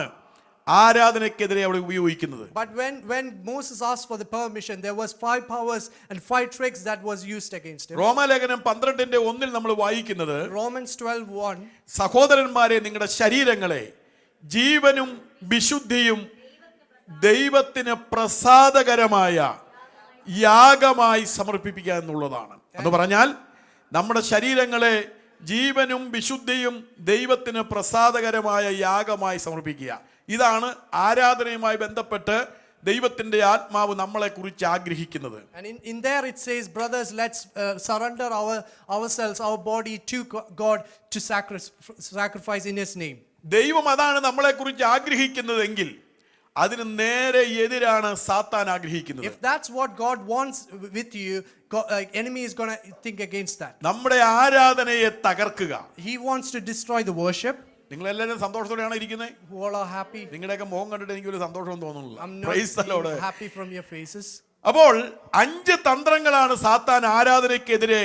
ആരാധനയ്ക്കെതിരെ അവിടെ ഉപയോഗിക്കുന്നത്. But when Moses asked for the permission, there was 5 powers and 5 tricks that was used against him. റോമാലേഖനം 12:1 നമ്മൾ വായിക്കുന്നത്, Romans 12:1, സഹോദരന്മാരെ, നിങ്ങളുടെ ശരീരങ്ങളെ ജീവനും വിശുദ്ധിയും ദൈവത്തിന് പ്രസാദകരമായ യാഗമായി സമർപ്പിക്കുക എന്നുള്ളതാണ്. എന്ന് പറഞ്ഞാൽ നമ്മുടെ ശരീരങ്ങളെ ജീവനും വിശുദ്ധിയും ദൈവത്തിന് പ്രസാദകരമായ യാഗമായി സമർപ്പിക്കുക. ഇതാണ് ആരാധനയുമായി ബന്ധപ്പെട്ട് ദൈവത്തിന്റെ ആത്മാവ് നമ്മളെ കുറിച്ച് ആഗ്രഹിക്കുന്നത്. And in there it says, brothers, let's surrender ourselves, our body to God to sacrifice in his name. ദൈവം അതാണ് നമ്മളെ കുറിച്ച് ആഗ്രഹിക്കുന്നതെങ്കിൽ അതിന് നേരെ എതിരാണ് സാത്താൻ ആഗ്രഹിക്കുന്നത്. If that's what God wants with you, enemy is going to think against that. നമ്മുടെ ആരാധനയെ തകർക്കുക. He wants to destroy the worship. നിങ്ങൾ എല്ലാവരും സന്തോഷത്തോടെയാണ് ഇരിക്കുന്നത്. Who all are happy. നിങ്ങളുടെയൊക്കെ മുഖം കണ്ടിട്ട് എനിക്കൊരു സന്തോഷം തോന്നുന്നില്ല. I'm Praise the Lord. not happy from your faces. അപ്പോൾ 5 തന്ത്രങ്ങളാണ് സാത്താൻ ആരാധനയ്ക്കെതിരെ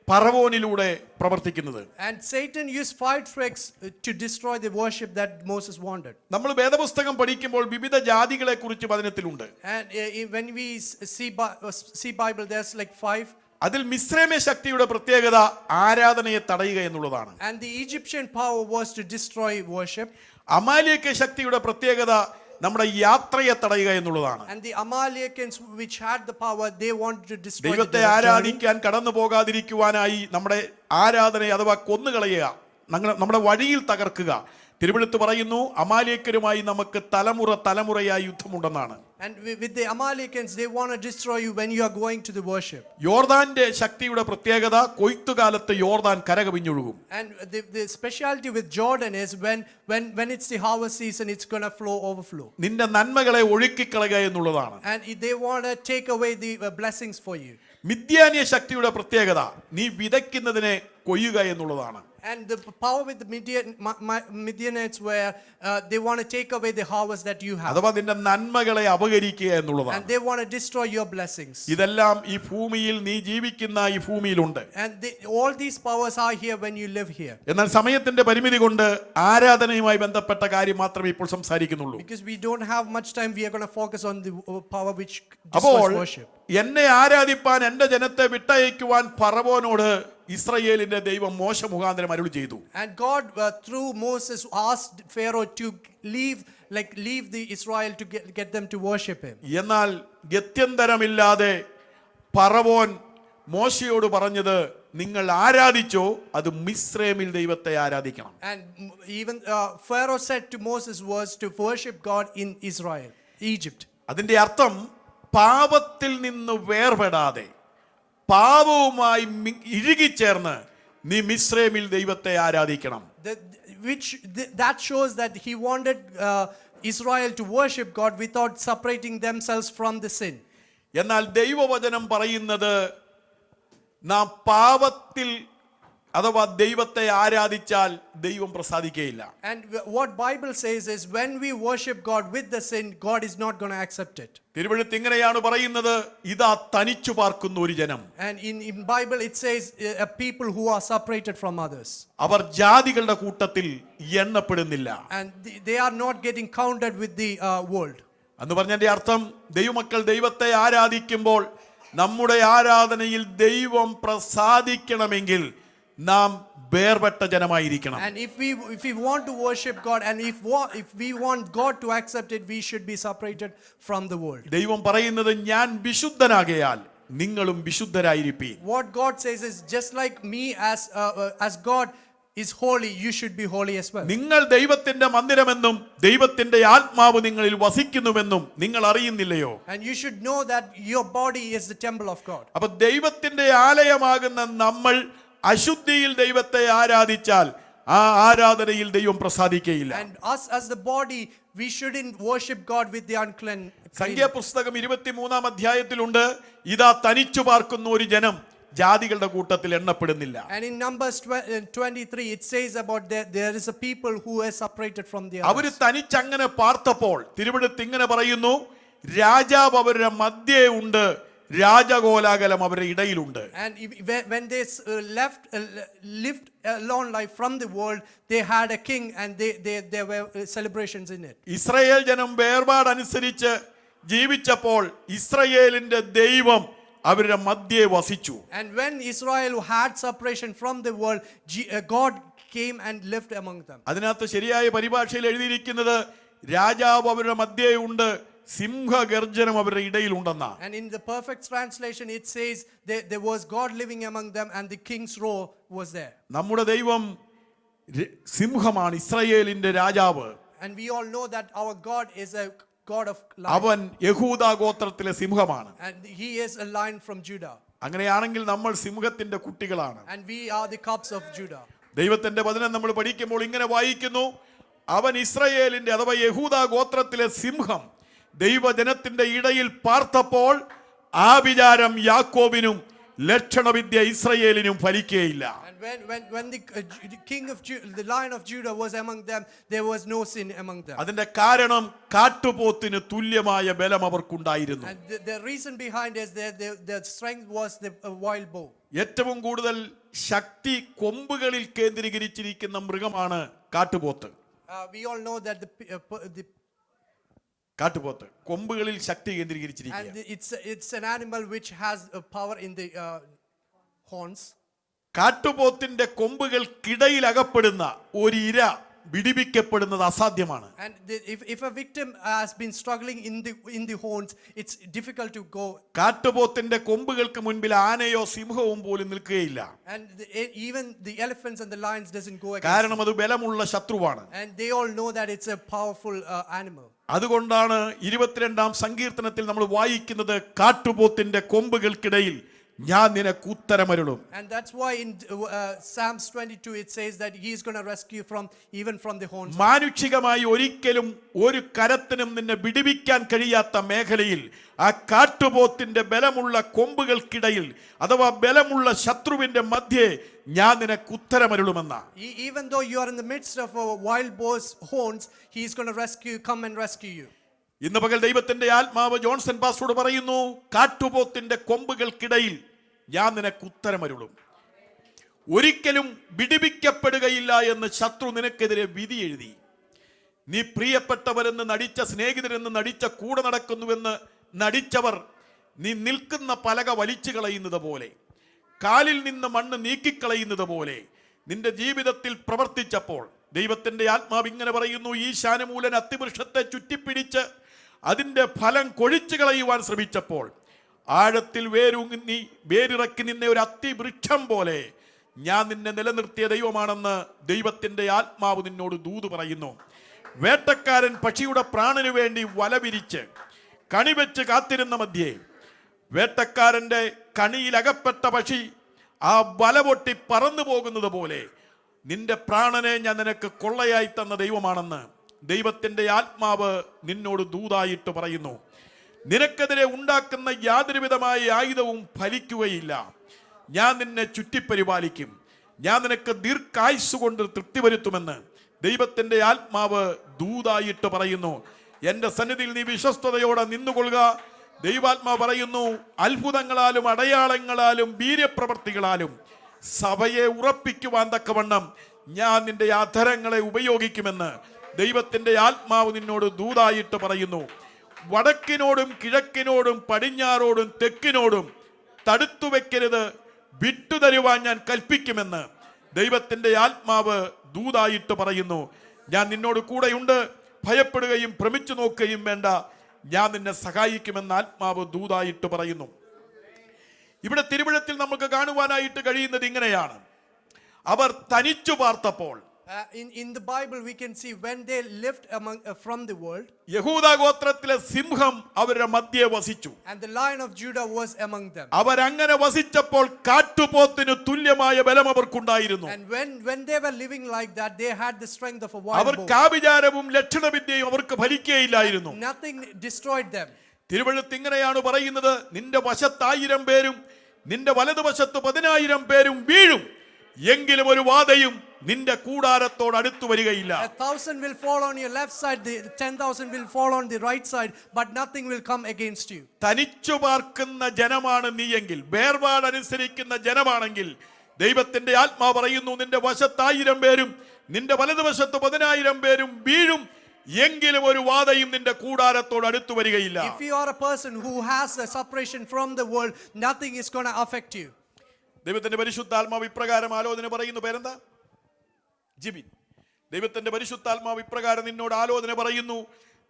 ഫറവോനിലൂടെ പ്രവർത്തിക്കുന്നത്. And Satan used 5 tricks to destroy the worship that Moses wanted. നമ്മൾ വേദപുസ്തകം പഠിക്കുമ്പോൾ വിവിധ ജാതികളെ കുറിച്ച് വചനത്തിലുണ്ട്. And when we see Bible, there's like 5. അതിൽ മിസ്രൈമ ശക്തിയുടെ പ്രത്യേകത ആരാധനയെ തടയുക എന്നുള്ളതാണ്. And the Egyptian power was to destroy worship. അമാലേക്യ ശക്തിയുടെ പ്രത്യേകത നമ്മുടെ യാത്രയെ തടയുക എന്നുള്ളതാണ്. And the Amalekans, which had the power, they wanted to destroy ദൈവത്തെ the journey. ആരാധിക്കാൻ കടന്നു പോകാതിരിക്കുവാനായി നമ്മുടെ ആരാധനയെ, അഥവാ കൊന്നുകളയുക, നമ്മുടെ വഴിയിൽ തകർക്കുക, തിരുവെഴുത്ത് പറയുന്നു അമാലേക്കരുമായി നമുക്ക് തലമുറയായി യുദ്ധമുണ്ടെന്നാണ്. And with the Amalekans, they want to destroy you when you are going to the worship. യോർദാന്റെ ശക്തിയുടെ പ്രത്യേകത കൊയ്ത്തുകാലത്ത് യോർദാൻ കരകവിഞ്ഞൊഴുകും. And the specialty with Jordan is when it's the harvest season, it's going to overflow. നിന്റെ നന്മകളെ ഒഴുക്കിക്കളയുക എന്നുള്ളതാണ്. And they want to take away the blessings for you. മിദ്യാന്യ ശക്തിയുടെ പ്രത്യേകത നീ വിതയ്ക്കുന്നതിനെ കൊയ്യുക എന്നുള്ളതാണ്. And the power with the Midianites where they want to take away the harvest that you have. അഥവാ നിന്റെ നന്മകളെ അപഹരിക്കുക എന്നുള്ളതാണ്. And they want to destroy your blessings. ഇതെല്ലാം ഈ ഭൂമിയിൽ നീ ജീവിക്കുന്ന ഈ ഭൂമിയിലുണ്ട്. And all these powers are here when you live here. എന്നാൽ സമയത്തിന്റെ പരിമിതി കൊണ്ട് ആരാധനയുമായി ബന്ധപ്പെട്ട കാര്യം മാത്രമേ ഇപ്പോൾ സംസാരിക്കുന്നുള്ളൂ. Because we don't have much time, we are going to focus on the power which അപ്പോൾ destroys worship. എന്നെ ആരാധിപ്പാൻ എന്റെ ജനത്തെ വിട്ടയക്കുവാൻ ഫറവോനോട് ഇസ്രായേലിന്റെ ദൈവം മോശ മുഖാന്തരം അരുളി ചെയ്തു. And God through Moses asked Pharaoh to leave the Israel to get them to worship him. എന്നാൽ ഗത്യന്തരമില്ലാതെ ഫറവോൻ മോശയോട് പറഞ്ഞത് നിങ്ങൾ ആരാധിച്ചോ അത് മിസ്രൈമിൽ ദൈവത്തെ ആരാധിക്കണം. And even Pharaoh said to Moses was to worship God in Israel, Egypt. അതിന്റെ അർത്ഥം പാപത്തിൽ നിന്ന് വേർപെടാതെ പാപവുമായി ഇഴുകിച്ചേർന്ന് നീ മിസ്രൈമിൽ ദൈവത്തെ ആരാധിക്കണം. That shows that he wanted Israel to worship God without separating themselves from the sin. എന്നാൽ ദൈവവചനം പറയുന്നത് നാം പാപത്തിൽ അഥവാ ദൈവത്തെ ആരാധിച്ചാൽ ദൈവം പ്രസാദിക്കുകയില്ല. And what Bible says is when we worship God with the sin, God is not going to accept it. തിരുവെഴുത്ത് ഇങ്ങനെയാണ് പറയുന്നത്, ഇതാ തനിച്ചു പാർക്കുന്ന ഒരു ജനം. And in Bible it says a people who are separated from others. അവർ ജാതികളുടെ കൂട്ടത്തിൽ എണ്ണപ്പെടുന്നില്ല. And they are not getting counted with the world. എന്ന് പറഞ്ഞതിന്റെ അർത്ഥം ദൈവമക്കൾ ദൈവത്തെ ആരാധിക്കുമ്പോൾ നമ്മുടെ ആരാധനയിൽ ദൈവം പ്രസാദിക്കണമെങ്കിൽ നാം വേർപെട്ട ജനമായിരിക്കണം. And if we want to worship God and if we want God to accept it, we should be separated from the world. ദൈവം പറയുന്നത് ഞാൻ വിശുദ്ധനാകയാൽ നിങ്ങളും വിശുദ്ധരായിരിപ്പീൻ. What God says is just like me as God is holy, you should be holy as well. നിങ്ങൾ ദൈവത്തിന്റെ മന്ദിരമെന്നും ദൈവത്തിന്റെ ആത്മാവ് നിങ്ങളിൽ വസിക്കുന്നുവെന്നും നിങ്ങൾ അറിയുന്നില്ലയോ? And you should know that your body is the temple of God. അപ്പോൾ ദൈവത്തിന്റെ ആലയമാകുന്ന നമ്മൾ അശുദ്ധിയിൽ ദൈവത്തെ ആരാധിച്ചാൽ ആ ആരാധനയിൽ ദൈവം പ്രസാദിക്കുകയില്ല. And us as the body, we shouldn't worship God with the unclean. സംഖ്യാപുസ്തകം 23-ാം അധ്യായത്തിലുണ്ട്, ഇതാ തനിച്ചു പാർക്കുന്ന ഒരു ജനം ജാതികളുടെ കൂട്ടത്തിൽ എണ്ണപ്പെടുന്നില്ല. And in Numbers 23 it says about there is a people who are separated from the others. അവർ തനിച്ചങ്ങനെ പാർത്തപ്പോൾ തിരുവെഴുത്ത് ഇങ്ങനെ പറയുന്നു, രാജാവ് അവരുടെ മധ്യേ ഉണ്ട്, രാജകോലാഹലം അവരുടെ ഇടയിലുണ്ട്. And when they lived a long life from the world, they had a king and there were celebrations in it. Israel ജനം വേർപാടനുസരിച്ച് ജീവിച്ചപ്പോൾ ഇസ്രായേലിന്റെ ദൈവം അവരുടെ മധ്യേ വസിച്ചു. And when Israel had separation from the world, God came and lived among them. അതിനകത്ത് ശരിയായ പരിഭാഷയിൽ എഴുതിയിരിക്കുന്നത് രാജാവ് അവരുടെ മധ്യേ ഉണ്ട്, സിംഹഗർജനം അവരുടെ ഇടയിലുണ്ടെന്നാ. And in the perfect translation it says there was God living among them and the king's roar was there. നമ്മുടെ ദൈവം സിംഹമാണ്, ഇസ്രായേലിന്റെ രാജാവ്. And we all know that our God is a God of lion. അവൻ യഹൂദാ ഗോത്രത്തിലെ സിംഹമാണ്. And he is a lion from Judah. അങ്ങനെയാണെങ്കിൽ നമ്മൾ സിംഹത്തിന്റെ കുട്ടികളാണ്. And we are the cubs of Judah. ദൈവത്തിന്റെ വചനം നമ്മൾ പഠിക്കുമ്പോൾ ഇങ്ങനെ വായിക്കുന്നു, അവൻ ഇസ്രായേലിന്റെ അഥവാ യഹൂദാ ഗോത്രത്തിലെ സിംഹം ദൈവജനത്തിന്റെ ഇടയിൽ പാർത്തപ്പോൾ ആ വിചാരം യാക്കോബിനും ലക്ഷണവിദ്യ ഇസ്രായേലിനും ഫലിക്കുകയില്ല. And when the king of the lion of Judah was among them, there was no sin among them. അതിന്റെ കാരണം കാട്ടുപോത്തിന് തുല്യമായ ബലം അവർക്കുണ്ടായിരുന്നു. And the reason behind is their strength was the wild bow. ഏറ്റവും കൂടുതൽ ശക്തി കൊമ്പുകളിൽ കേന്ദ്രീകരിച്ചിരിക്കുന്ന മൃഗമാണ് കാട്ടുപോത്ത്. We all know that the കാട്ടുപോത്ത് കൊമ്പുകളിൽ ശക്തി കേന്ദ്രീകരിച്ചിരിക്കുക. and it's an animal which has a power in the horns. കാട്ടുപോത്തിന്റെ കൊമ്പുകൾക്കിടയിൽ അകപ്പെടുന്ന ഒരു ഇര വിടിവിക്കപ്പെടുന്നത് അസാധ്യമാണ്. And if a victim has been struggling in the horns, it's difficult to go. കാട്ടുപോത്തിന്റെ കൊമ്പുകൾക്ക് മുൻപിൽ ആനയോ സിംഹവും പോലും നിൽക്കുകയില്ല. And even the elephants and the lions doesn't go against. കാരണം അത് ബലമുള്ള ശത്രുവാണ്. And they all know that it's a powerful animal. അതുകൊണ്ടാണ് 22-ാം സങ്കീർത്തനത്തിൽ നമ്മൾ വായിക്കുന്നത് കാട്ടുപോത്തിന്റെ കൊമ്പുകൾക്കിടയിൽ ഞാൻ നിനക്ക് ഉത്തരമരുളും. And that's why in Psalms 22 it says that he is going to rescue even from the horns. മാനുഷികമായി ഒരിക്കലും ഒരു കരത്തിനും നിന്നെ വിടുവിക്കാൻ കഴിയാത്ത മേഖലയിൽ ആ കാട്ടുപോത്തിന്റെ ബലമുള്ള കൊമ്പുകൾക്കിടയിൽ അഥവാ ബലമുള്ള ശത്രുവിന്റെ മധ്യേ ഞാൻ നിനക്ക് ഉത്തരമരുളുമെന്ന. Even though you are in the midst of a wild boar's horns, he is going to come and rescue you. ഇന്ന് പകൽ ദൈവത്തിന്റെ ആത്മാവ് ജോൺസൺ പാസ്റ്ററോട് പറയുന്നു, കാട്ടുപോത്തിന്റെ കൊമ്പുകൾക്കിടയിൽ ഞാൻ നിനക്ക് ഉത്തരമരുളും. ഒരിക്കലും വിടുവിക്കപ്പെടുകയില്ല എന്ന് ശത്രു നിനക്കെതിരെ വിധി എഴുതി. നീ പ്രിയപ്പെട്ടവരെന്ന് നടിച്ച, സ്നേഹിതരെന്ന് നടിച്ച, കൂടെ നടക്കുന്നുവെന്ന് നടിച്ചവർ നീ നിൽക്കുന്ന പലക വലിച്ചു കളയുന്നത് പോലെ, കാലിൽ നിന്ന് മണ്ണ് നീക്കിക്കളയുന്നത് പോലെ നിന്റെ ജീവിതത്തിൽ പ്രവർത്തിച്ചപ്പോൾ ദൈവത്തിന്റെ ആത്മാവ് ഇങ്ങനെ പറയുന്നു, ഈ ശാനമൂലൻ അത്തിവൃക്ഷത്തെ ചുറ്റിപ്പിടിച്ച് അതിന്റെ ഫലം കൊഴിച്ചു കളയുവാൻ ശ്രമിച്ചപ്പോൾ ആഴത്തിൽ വേരിറക്കി നിന്നെ ഒരു അത്തിവൃക്ഷം പോലെ ഞാൻ നിന്നെ നിലനിർത്തിയ ദൈവമാണെന്ന് ദൈവത്തിന്റെ ആത്മാവ് നിന്നോട് ദൂത് പറയുന്നു. വേട്ടക്കാരൻ പക്ഷിയുടെ പ്രാണന് വേണ്ടി വല വിരിച്ച് കണിവെച്ച് കാത്തിരുന്ന മധ്യേ വേട്ടക്കാരന്റെ കണിയിലകപ്പെട്ട പക്ഷി ആ വല പൊട്ടി പറന്നു പോകുന്നത് പോലെ നിന്റെ പ്രാണനെ ഞാൻ നിനക്ക് കൊള്ളയായി തന്ന ദൈവമാണെന്ന് ദൈവത്തിന്റെ ആത്മാവ് നിന്നോട് ദൂതായിട്ട് പറയുന്നു. നിനക്കെതിരെ ഉണ്ടാക്കുന്ന യാതൊരുവിധമായ ആയുധവും ഫലിക്കുകയില്ല. ഞാൻ നിന്നെ ചുറ്റിപ്പരിപാലിക്കും. ഞാൻ നിനക്ക് ദീർഘായുസ് കൊണ്ട് തൃപ്തി വരുത്തുമെന്ന് ദൈവത്തിന്റെ ആത്മാവ് ദൂതായിട്ട് പറയുന്നു. എന്റെ സന്നിധിയിൽ നീ വിശ്വസ്തയോടെ നിന്നുകൊള്ളുക. ദൈവാത്മാവ് പറയുന്നു, അത്ഭുതങ്ങളാലും അടയാളങ്ങളാലും വീര്യപ്രവർത്തികളാലും സഭയെ ഉറപ്പിക്കുവാൻ തക്കവണ്ണം ഞാൻ നിന്റെ അധരങ്ങളെ ഉപയോഗിക്കുമെന്ന് ദൈവത്തിന്റെ ആത്മാവ് നിന്നോട് ദൂതായിട്ട് പറയുന്നു. വടക്കിനോടും കിഴക്കിനോടും പടിഞ്ഞാറോടും തെക്കിനോടും തടുത്തു വെക്കരുത്, വിട്ടുതരുവാൻ ഞാൻ കൽപ്പിക്കുമെന്ന് ദൈവത്തിന്റെ ആത്മാവ് ദൂതായിട്ട് പറയുന്നു. ഞാൻ നിന്നോട് കൂടെയുണ്ട്, ഭയപ്പെടുകയും ഭ്രമിച്ചു നോക്കുകയും വേണ്ട, ഞാൻ നിന്നെ സഹായിക്കുമെന്ന് ആത്മാവ് ദൂതായിട്ട് പറയുന്നു. ഇവിടെ തിരുവഴുത്തിൽ നമുക്ക് കാണുവാനായിട്ട് കഴിയുന്നത് ഇങ്ങനെയാണ്. അവർ തനിച്ചു പാർത്തപ്പോൾ, in the Bible we can see when they lived from the world, യഹൂദ ഗോത്രത്തിലെ സിംഹം അവരുടെ മധ്യേ വസിച്ചു. and the lion of Judah was among them. അവരങ്ങനെ വസിച്ചപ്പോൾ കാട്ടുപോത്തിന് തുല്യമായ ബലം അവർക്കുണ്ടായിരുന്നു. And when they were living like that, they had the strength of a wild boar. അവർക്ക് ആഭിചാരവും ലക്ഷണവിദ്യയും അവർക്ക് ഫലിക്കുകയില്ലായിരുന്നു. Nothing destroyed them. തിരുവഴുത്ത് ഇങ്ങനെയാണ് പറയുന്നത്, നിന്റെ വശത്ത് 1000 പേരും നിന്റെ വലതുവശത്ത് 10,000 പേരും വീഴും, എങ്കിലും ഒരു വാതയും നിന്റെ കൂടാരത്തോട് അടുത്തു വരികയില്ല. 1,000 will fall on your left side, the 10,000 will fall on the right side, but nothing will come against you. തനിച്ചു പാർക്കുന്ന ജനമാണ് നീയെങ്കിൽ, വേർപാടനുസരിക്കുന്ന ജനമാണെങ്കിൽ ദൈവത്തിന്റെ ആത്മാവ് പറയുന്നു, നിന്റെ വശത്ത് 1000 പേരും നിന്റെ വലതുവശത്ത് 10,000 പേരും വീഴും, എങ്കിലും ഒരു വാതയും നിന്റെ കൂടാരത്തോട് അടുത്തു വരികയില്ല. If you are a person who has a separation from the world, nothing is going to affect you. ദൈവത്തിന്റെ പരിശുദ്ധാത്മാവ് ഇപ്രകാരം ആലോചന പറയുന്നു. പേരെന്താ? ജിബിൻ. ദൈവത്തിന്റെ പരിശുദ്ധാത്മാവ് ഇപ്രകാരം നിന്നോട് ആലോചന പറയുന്നു,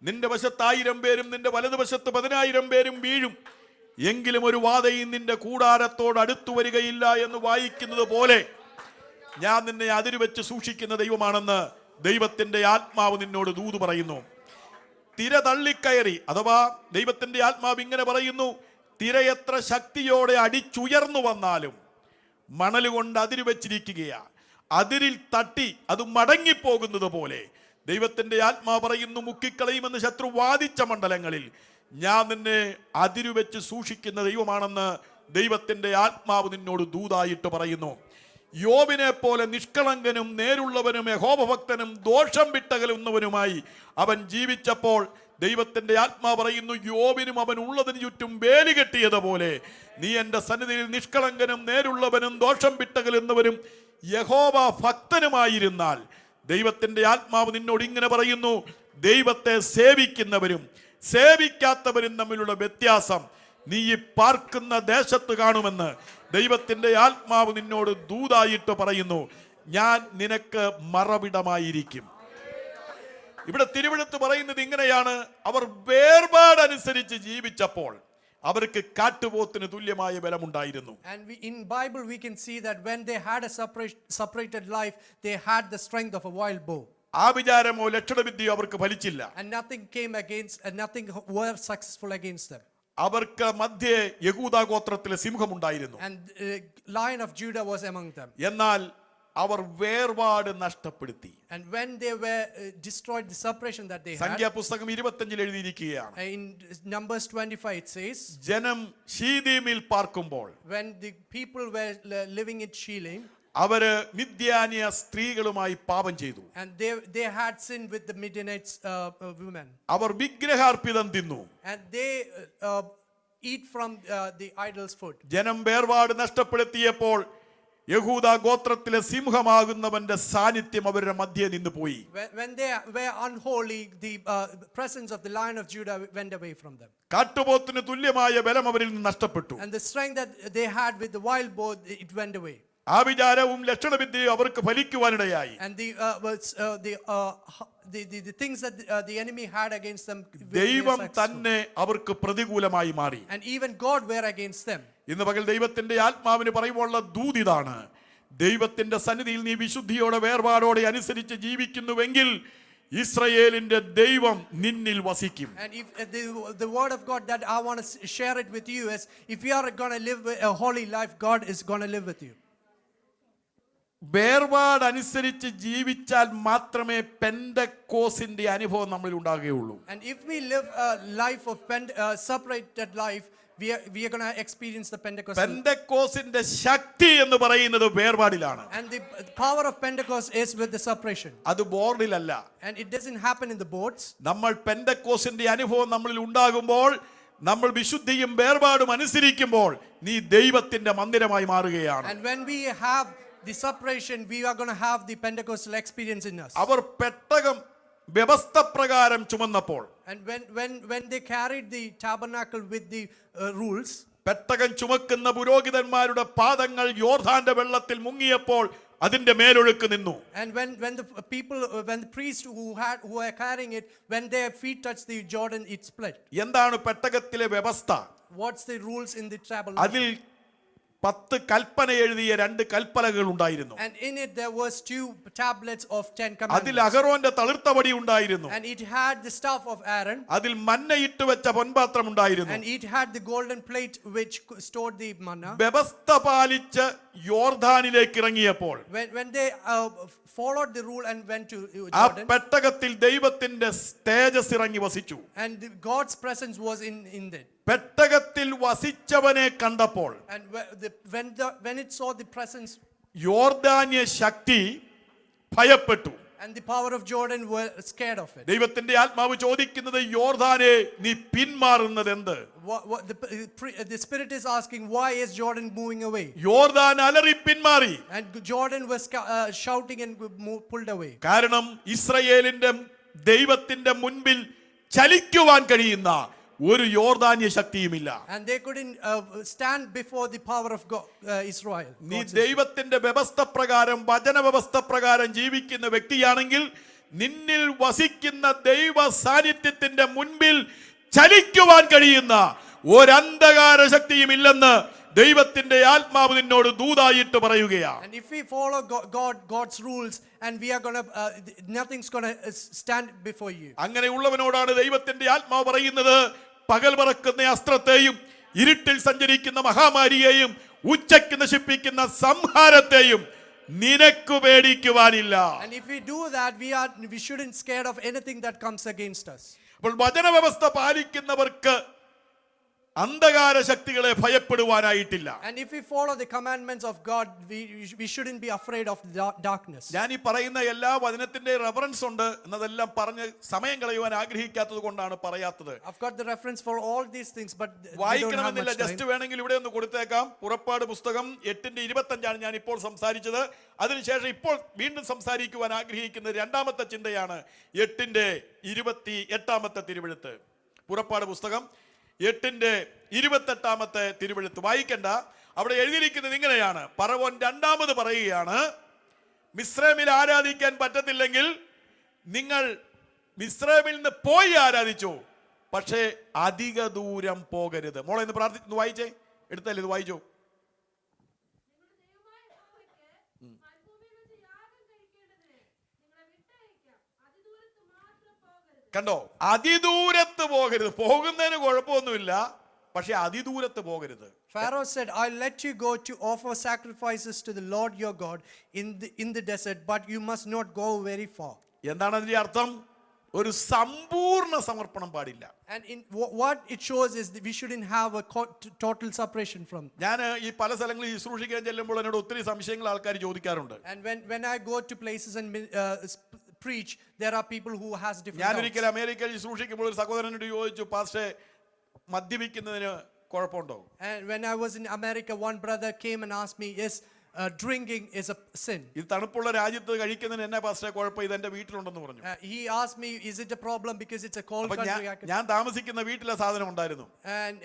നിന്റെ വശത്ത് 1000 പേരും നിന്റെ വലതുവശത്ത് 10,000 പേരും വീഴും, എങ്കിലും ഒരു വാതയും നിന്റെ കൂടാരത്തോട് അടുത്തു വരികയില്ല എന്ന് വായിക്കുന്നത് പോലെ ഞാൻ നിന്നെ അതിരുവെച്ച് സൂക്ഷിക്കുന്ന ദൈവമാണെന്ന് ദൈവത്തിന്റെ ആത്മാവ് നിന്നോട് ദൂത് പറയുന്നു. തിര തള്ളിക്കയറി, അഥവാ ദൈവത്തിന്റെ ആത്മാവ് ഇങ്ങനെ പറയുന്നു, തിര എത്ര ശക്തിയോടെ അടിച്ചുയർന്നു വന്നാലും മണൽ കൊണ്ട് അതിര് വെച്ചിരിക്കുകയാ, അതിരിൽ തട്ടി അത് മടങ്ങിപ്പോകുന്നത് പോലെ ദൈവത്തിന്റെ ആത്മാവ് പറയുന്നു, മുക്കിക്കളയുമെന്ന് ശത്രു വാദിച്ച മണ്ഡലങ്ങളിൽ ഞാൻ നിന്നെ അതിരുവെച്ച് സൂക്ഷിക്കുന്ന ദൈവമാണെന്ന് ദൈവത്തിന്റെ ആത്മാവ് നിന്നോട് ദൂതായിട്ട് പറയുന്നു. യോബിനെ പോലെ നിഷ്കളങ്കനും നേരുള്ളവനും യഹോവഭക്തനും ദോഷം വിട്ടകലുന്നവനുമായി അവൻ ജീവിച്ചപ്പോൾ ദൈവത്തിന്റെ ആത്മാവ് പറയുന്നു, യോബിനും അവൻ ഉള്ളതിന് ചുറ്റും വേലി കെട്ടിയതുപോലെ നീ എൻ്റെ സന്നിധിയിൽ നിഷ്കളങ്കനും നേരുള്ളവനും ദോഷം വിട്ടകലുന്നവരും യഹോവ ഭക്തനുമായിരുന്നാൽ ദൈവത്തിന്റെ ആത്മാവ് നിന്നോട് ഇങ്ങനെ പറയുന്നു, ദൈവത്തെ സേവിക്കുന്നവരും സേവിക്കാത്തവരും തമ്മിലുള്ള വ്യത്യാസം നീ ഈ പാർക്കുന്ന ദേശത്ത് കാണുമെന്ന് ദൈവത്തിന്റെ ആത്മാവ് നിന്നോട് ദൂതായിട്ട് പറയുന്നു. ഞാൻ നിനക്ക് മറവിടമായിരിക്കും. ഇവിടെ തിരുവെഴുത്ത് പറയുന്നത് ഇങ്ങനെയാണ്, അവർ വേർപാടനുസരിച്ച് ജീവിച്ചപ്പോൾ അവർക്ക് കാട്ടുപോത്തിന് തുല്യമായ ബലമുണ്ടായിരുന്നു. And in Bible we can see that when they had a separated life, they had the strength of a wild boar. ആഭിചാരമോ ലക്ഷണവിദ്യയോ അവർക്ക് ഫലിച്ചില്ല. And nothing came against, and nothing were successful against them. അവർക്ക് മധ്യേ യഹൂദാ ഗോത്രത്തിലെ സിംഹമുണ്ടായിരുന്നു. And Lion of Judah was among them. എന്നാൽ അവർ വേർപാട് നഷ്ടപ്പെടുത്തി. And when they were destroyed the separation that they had, സംഖ്യാപുസ്തകം 25 എഴുതിയിരിക്കുകയാണ്. in Numbers 25 it says, ജനം ശീദീമിൽ പാർക്കുമ്പോൾ when the people were living in Shilim, അവര് മിദ്യാനിയ സ്ത്രീകളുമായി പാപം ചെയ്തു. and they had sinned with the Midianites women, അവർ വിഗ്രഹാർപ്പിതം തിന്നു. and they eat from the idols food. ജനം വേർപാട് നഷ്ടപ്പെടുത്തിയപ്പോൾ യഹൂദാ ഗോത്രത്തിലെ സിംഹമാകുന്നവന്റെ സാന്നിധ്യം അവരുടെ മധ്യേ നിന്ന് പോയി. When they were unholy, the presence of the Lion of Judah went away from them. കാട്ടുപോത്തിന് തുല്യമായ ബലം അവരിൽ നിന്ന് നഷ്ടപ്പെട്ടു. And the strength that they had with the wild boar, it went away. ആഭിചാരവും ലക്ഷണവിദ്യയും അവർക്ക് ഫലിക്കുവാനിടയായി. And the things that the enemy had against them, ദൈവം തന്നെ അവർക്ക് പ്രതികൂലമായി മാറി. and even God were against them. ഇന്ന് പകൽ ദൈവത്തിന്റെ ആത്മാവിന് പറയുവാനുള്ള ദൂതിതാണ്, ദൈവത്തിന്റെ സന്നിധിയിൽ നീ വിശുദ്ധിയോടെ വേർപാടോടെ അനുസരിച്ച് ജീവിക്കുന്നുവെങ്കിൽ ഇസ്രായേലിന്റെ ദൈവം നിന്നിൽ വസിക്കും. And if the word of God that I want to share it with you is, if you are going to live a holy life, God is going to live with you. വേർപാട് അനുസരിച്ച് ജീവിച്ചാൽ മാത്രമേ പെന്തക്കോസിന്റെ അനുഭവം നമ്മളിൽ ഉണ്ടാകുകയുള്ളൂ. And if we live a life of separated life, we are going to experience the Pentecost. പെന്തക്കോസിന്റെ ശക്തി എന്ന് പറയുന്നത് വേർപാടിലാണ്. And the power of Pentecost is with the separation. അത് ബോർഡിലല്ല. And it doesn't happen in the boards. നമ്മൾ പെന്തക്കോസിന്റെ അനുഭവം നമ്മളിൽ ഉണ്ടാകുമ്പോൾ, നമ്മൾ വിശുദ്ധിയും വേർപാടും അനുസരിക്കുമ്പോൾ നീ ദൈവത്തിന്റെ മന്ദിരമായി മാറുകയാണ്. And when we have the separation, we are going to have the Pentecostal experience in us. അവർ പെട്ടകം വ്യവസ്ഥ പ്രകാരം ചുമന്നപ്പോൾ, And when they carried the tabernacle with the rules, പെട്ടകം ചുമക്കുന്ന പുരോഹിതന്മാരുടെ പാദങ്ങൾ യോർദാന്റെ വെള്ളത്തിൽ മുങ്ങിയപ്പോൾ അതിന്റെ മേലൊഴുക്ക് നിന്നു. And when the people, when the priests who were carrying it, when their feet touched the Jordan, it split. എന്താണ് പെട്ടകത്തിലെ വ്യവസ്ഥ? What's the rules in the tabernacle? അതിൽ 10 കൽപ്പന എഴുതിയ 2 കൽപ്പലകൾ ഉണ്ടായിരുന്നു. And in it there was 2 tablets of 10 അതിൽ commandments. അഹരോന്റെ തളിർത്തവടി ഉണ്ടായിരുന്നു. And it had the staff of Aaron. അതിൽ മന്ന ഇട്ട് വെച്ച പൊൻപാത്രം ഉണ്ടായിരുന്നു. And it had the golden plate which stored the manna. വ്യവസ്ഥ പാലിച്ച് യോർദാനിലേക്ക് ഇറങ്ങിയപ്പോൾ, When they followed the rule and went to ആ Jordan, പെട്ടകത്തിൽ ദൈവത്തിന്റെ തേജസ് ഇറങ്ങി വസിച്ചു. and God's presence was in it. പെട്ടകത്തിൽ വസിച്ചവനെ കണ്ടപ്പോൾ And when it saw the presence, യോർദാന്യ ശക്തി ഭയപ്പെട്ടു. and the power of Jordan were scared of it. ദൈവത്തിന്റെ ആത്മാവ് ചോദിക്കുന്നത്, യോർദാനെ നീ പിന്മാറുന്നത് എന്ത്? The Spirit is asking, why is Jordan moving away? യോർദാൻ അലറി പിന്മാറി. And Jordan was shouting and pulled away. കാരണം ഇസ്രായേലിന്റെ ദൈവത്തിന്റെ മുൻപിൽ ചലിക്കുവാൻ കഴിയുന്ന ഒരു യോർദാന്യ ശക്തിയുമില്ല. And they couldn't stand before the power of God, Israel. നീ ദൈവത്തിന്റെ വ്യവസ്ഥ പ്രകാരം, വചന വ്യവസ്ഥ പ്രകാരം ജീവിക്കുന്ന വ്യക്തിയാണെങ്കിൽ നിന്നിൽ വസിക്കുന്ന ദൈവ സാന്നിധ്യത്തിന്റെ മുൻപിൽ ചലിക്കുവാൻ കഴിയുന്ന ഒരന്ധകാര ശക്തിയും ഇല്ലെന്ന് ദൈവത്തിന്റെ ആത്മാവ് നിന്നോട് ദൂതായിട്ട് പറയുകയാണ്. And if we follow God's rules, and we are going to nothing's going to stand before you. അങ്ങനെയുള്ളവനോടാണ് ദൈവത്തിന്റെ ആത്മാവ് പറയുന്നത്, പകൽ പറക്കുന്ന അസ്ത്രത്തെയും ഇരുട്ടിൽ സഞ്ചരിക്കുന്ന മഹാമാരിയെയും ഉച്ചയ്ക്ക് നശിപ്പിക്കുന്ന സംഹാരത്തെയും നിനക്ക് പേടിക്കുവാനില്ല. And if we do that, we shouldn't scared of anything that comes against us. അപ്പോൾ വചന വ്യവസ്ഥ പാലിക്കുന്നവർക്ക് അന്ധകാര ശക്തികളെ ഭയപ്പെടുവാനായിട്ടില്ല. And if we follow the commandments of God, we shouldn't be afraid of the darkness. ഞാൻ ഈ പറയുന്ന എല്ലാ വചനത്തിന്റെ റെഫറൻസ് ഉണ്ട് എന്നതെല്ലാം പറഞ്ഞ് സമയം കളയുവാൻ ആഗ്രഹിക്കാത്തത് കൊണ്ടാണ് പറയാത്തത്. I've got the reference for all these things, but വായിക്കണമെന്നില്ല, ജസ്റ്റ് വേണമെങ്കിൽ ഇവിടെ ഒന്ന് കൊടുത്തേക്കാം. പുറപ്പാട് പുസ്തകം 8:25 ഞാൻ ഇപ്പോൾ സംസാരിച്ചത്. അതിനുശേഷം ഇപ്പോൾ വീണ്ടും സംസാരിക്കുവാൻ ആഗ്രഹിക്കുന്ന രണ്ടാമത്തെ ചിന്തയാണ് 8:28 തിരുവെഴുത്ത്. പുറപ്പാട് പുസ്തകം 8:28 തിരുവെഴുത്ത് വായിക്കണ്ട. അവിടെ എഴുതിയിരിക്കുന്നത് ഇങ്ങനെയാണ്. ഫറവോൻ രണ്ടാമത് പറയുകയാണ്, മിസ്രൈമിൽ ആരാധിക്കാൻ പറ്റത്തില്ലെങ്കിൽ നിങ്ങൾ മിസ്രൈമിൽ നിന്ന് പോയി ആരാധിച്ചു, പക്ഷേ അധിക ദൂരം പോകരുത്. മോളെ ഇന്ന് പ്രാർത്ഥിച്ചു വായിച്ചേ, എടുത്തല്ലേ ഇത് വായിച്ചോ. കണ്ടോ, അതിദൂരത്ത് പോകരുത്. പോകുന്നതിന് കുഴപ്പമൊന്നുമില്ല, പക്ഷെ അതിദൂരത്ത് പോകരുത്. Pharaoh said, I'll let you go to offer sacrifices to the Lord your God in the desert, but you must not go very far. എന്താണ് അതിന്റെ അർത്ഥം? ഒരു സമ്പൂർണ്ണ സമർപ്പണം പാടില്ല. And in what it shows is that we shouldn't have a total separation from. ഞാൻ ഈ പല സ്ഥലങ്ങളിൽ ശുശ്രൂഷിക്കാൻ ചെല്ലുമ്പോൾ എന്നോട് ഒത്തിരി സംശയങ്ങൾ ആൾക്കാർ ചോദിക്കാറുണ്ട്. And when I go to places and preach, there are people who has different ഞാൻ doubts. ഒരിക്കൽ അമേരിക്കയിൽ ശുശ്രൂഷിക്കുമ്പോൾ ഒരു സഹോദരനോട് ചോദിച്ചു, പാസ്റ്റേ മദ്യപിക്കുന്നതിന് കുഴപ്പമുണ്ടോ? And when I was in America, one brother came and asked me, yes, drinking is a sin. ഈ തണുപ്പുള്ള രാജ്യത്ത് കഴിക്കുന്നതിന് എന്നാ പാസ്റ്റേ കുഴപ്പം? ഇത് എന്റെ വീട്ടിലുണ്ടെന്ന് പറഞ്ഞു. He asked me, is it a problem because it's a cold country? ഞാൻ താമസിക്കുന്ന വീട്ടിലെ സാധനം ഉണ്ടായിരുന്നു. And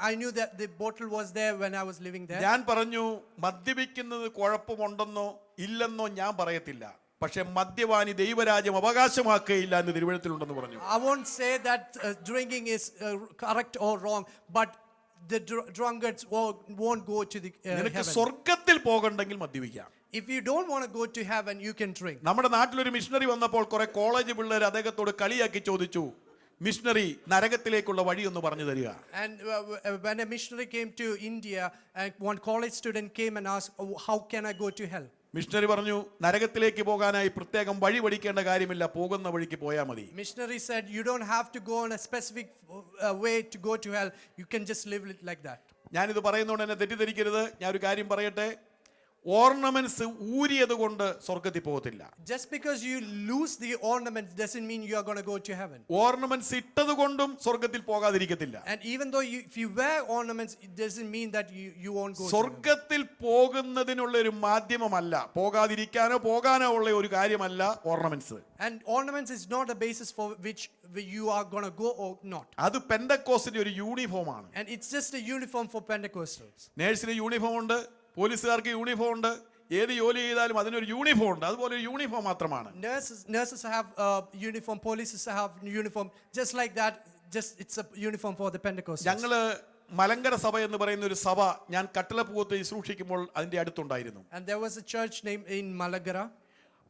I knew that the bottle was there when I was living there. ഞാൻ പറഞ്ഞു, മദ്യപിക്കുന്നത് കുഴപ്പമുണ്ടെന്നോ ഇല്ലെന്നോ ഞാൻ പറയത്തില്ല, പക്ഷെ മദ്യപാനി ദൈവരാജ്യം അവകാശമാക്കുകയില്ല എന്ന് തിരുവചനത്തിലുണ്ടെന്ന് പറഞ്ഞു. I won't say that drinking is correct or wrong, but the drunkards won't go to the നിനക്ക് heaven. സ്വർഗ്ഗത്തിൽ പോകണ്ടെങ്കിൽ മദ്യപിക്കാം. If you don't want to go to heaven, you can drink. നമ്മുടെ നാട്ടിലൊരു മിഷണറി വന്നപ്പോൾ കുറെ കോളേജ് പിള്ളേർ അദ്ദേഹത്തോട് കളിയാക്കി ചോദിച്ചു, മിഷണറി നരകത്തിലേക്കുള്ള വഴി ഒന്ന് പറഞ്ഞു തരിക. And when a missionary came to India, one college student came and asked, how can I go to hell? Missionary പറഞ്ഞു, നരകത്തിലേക്ക് പോകാനായി പ്രത്യേകം വഴി പഠിക്കേണ്ട കാര്യമില്ല, പോകുന്ന വഴിക്ക് പോയാൽ മതി. Missionary said, you don't have to go on a specific way to go to hell. You can just live it like that. ഞാനിത് പറയുന്നതുകൊണ്ട് എന്നെ തെറ്റിദ്ധരിക്കരുത്. ഞാൻ ഒരു കാര്യം പറയട്ടെ, ഓർണമെന്റ്സ് ഊരിയത് കൊണ്ട് സ്വർഗ്ഗത്തിൽ പോകത്തില്ല. Just because you lose the ornaments doesn't mean you are going to go to heaven. Ornaments ഇട്ടത് കൊണ്ടും സ്വർഗ്ഗത്തിൽ പോകാതിരിക്കത്തില്ല. And even though if you wear ornaments, it doesn't mean that you won't go to heaven. സ്വർഗ്ഗത്തിൽ പോകുന്നതിനുള്ള ഒരു മാധ്യമമല്ല, പോകാതിരിക്കാനോ പോകാനോ ഉള്ള ഒരു കാര്യമല്ല ornaments. And ornaments is not a basis for which you are going to go or not. അത് പെന്തക്കോസ്റ്റിന്റെ ഒരു uniform ആണ്. And it's just a uniform for Pentecostals. നേഴ്സിന് യൂണിഫോം ഉണ്ട്, പോലീസുകാർക്ക് യൂണിഫോം ഉണ്ട്, ഏത് ജോലി ചെയ്താലും അതിനൊരു യൂണിഫോം ഉണ്ട്. അതുപോലെ ഒരു യൂണിഫോം മാത്രമാണ്. Nurses have uniform, police have uniform, just like that. Just it's a uniform for the Pentecostals. ഞങ്ങള് മലങ്കര സഭ എന്ന് പറയുന്ന ഒരു സഭ ഞാൻ കട്ടളപ്പൂവത്ത് ശുശ്രൂഷിക്കുമ്പോൾ അതിന്റെ അടുത്തുണ്ടായിരുന്നു. And there was a church named in Malagara.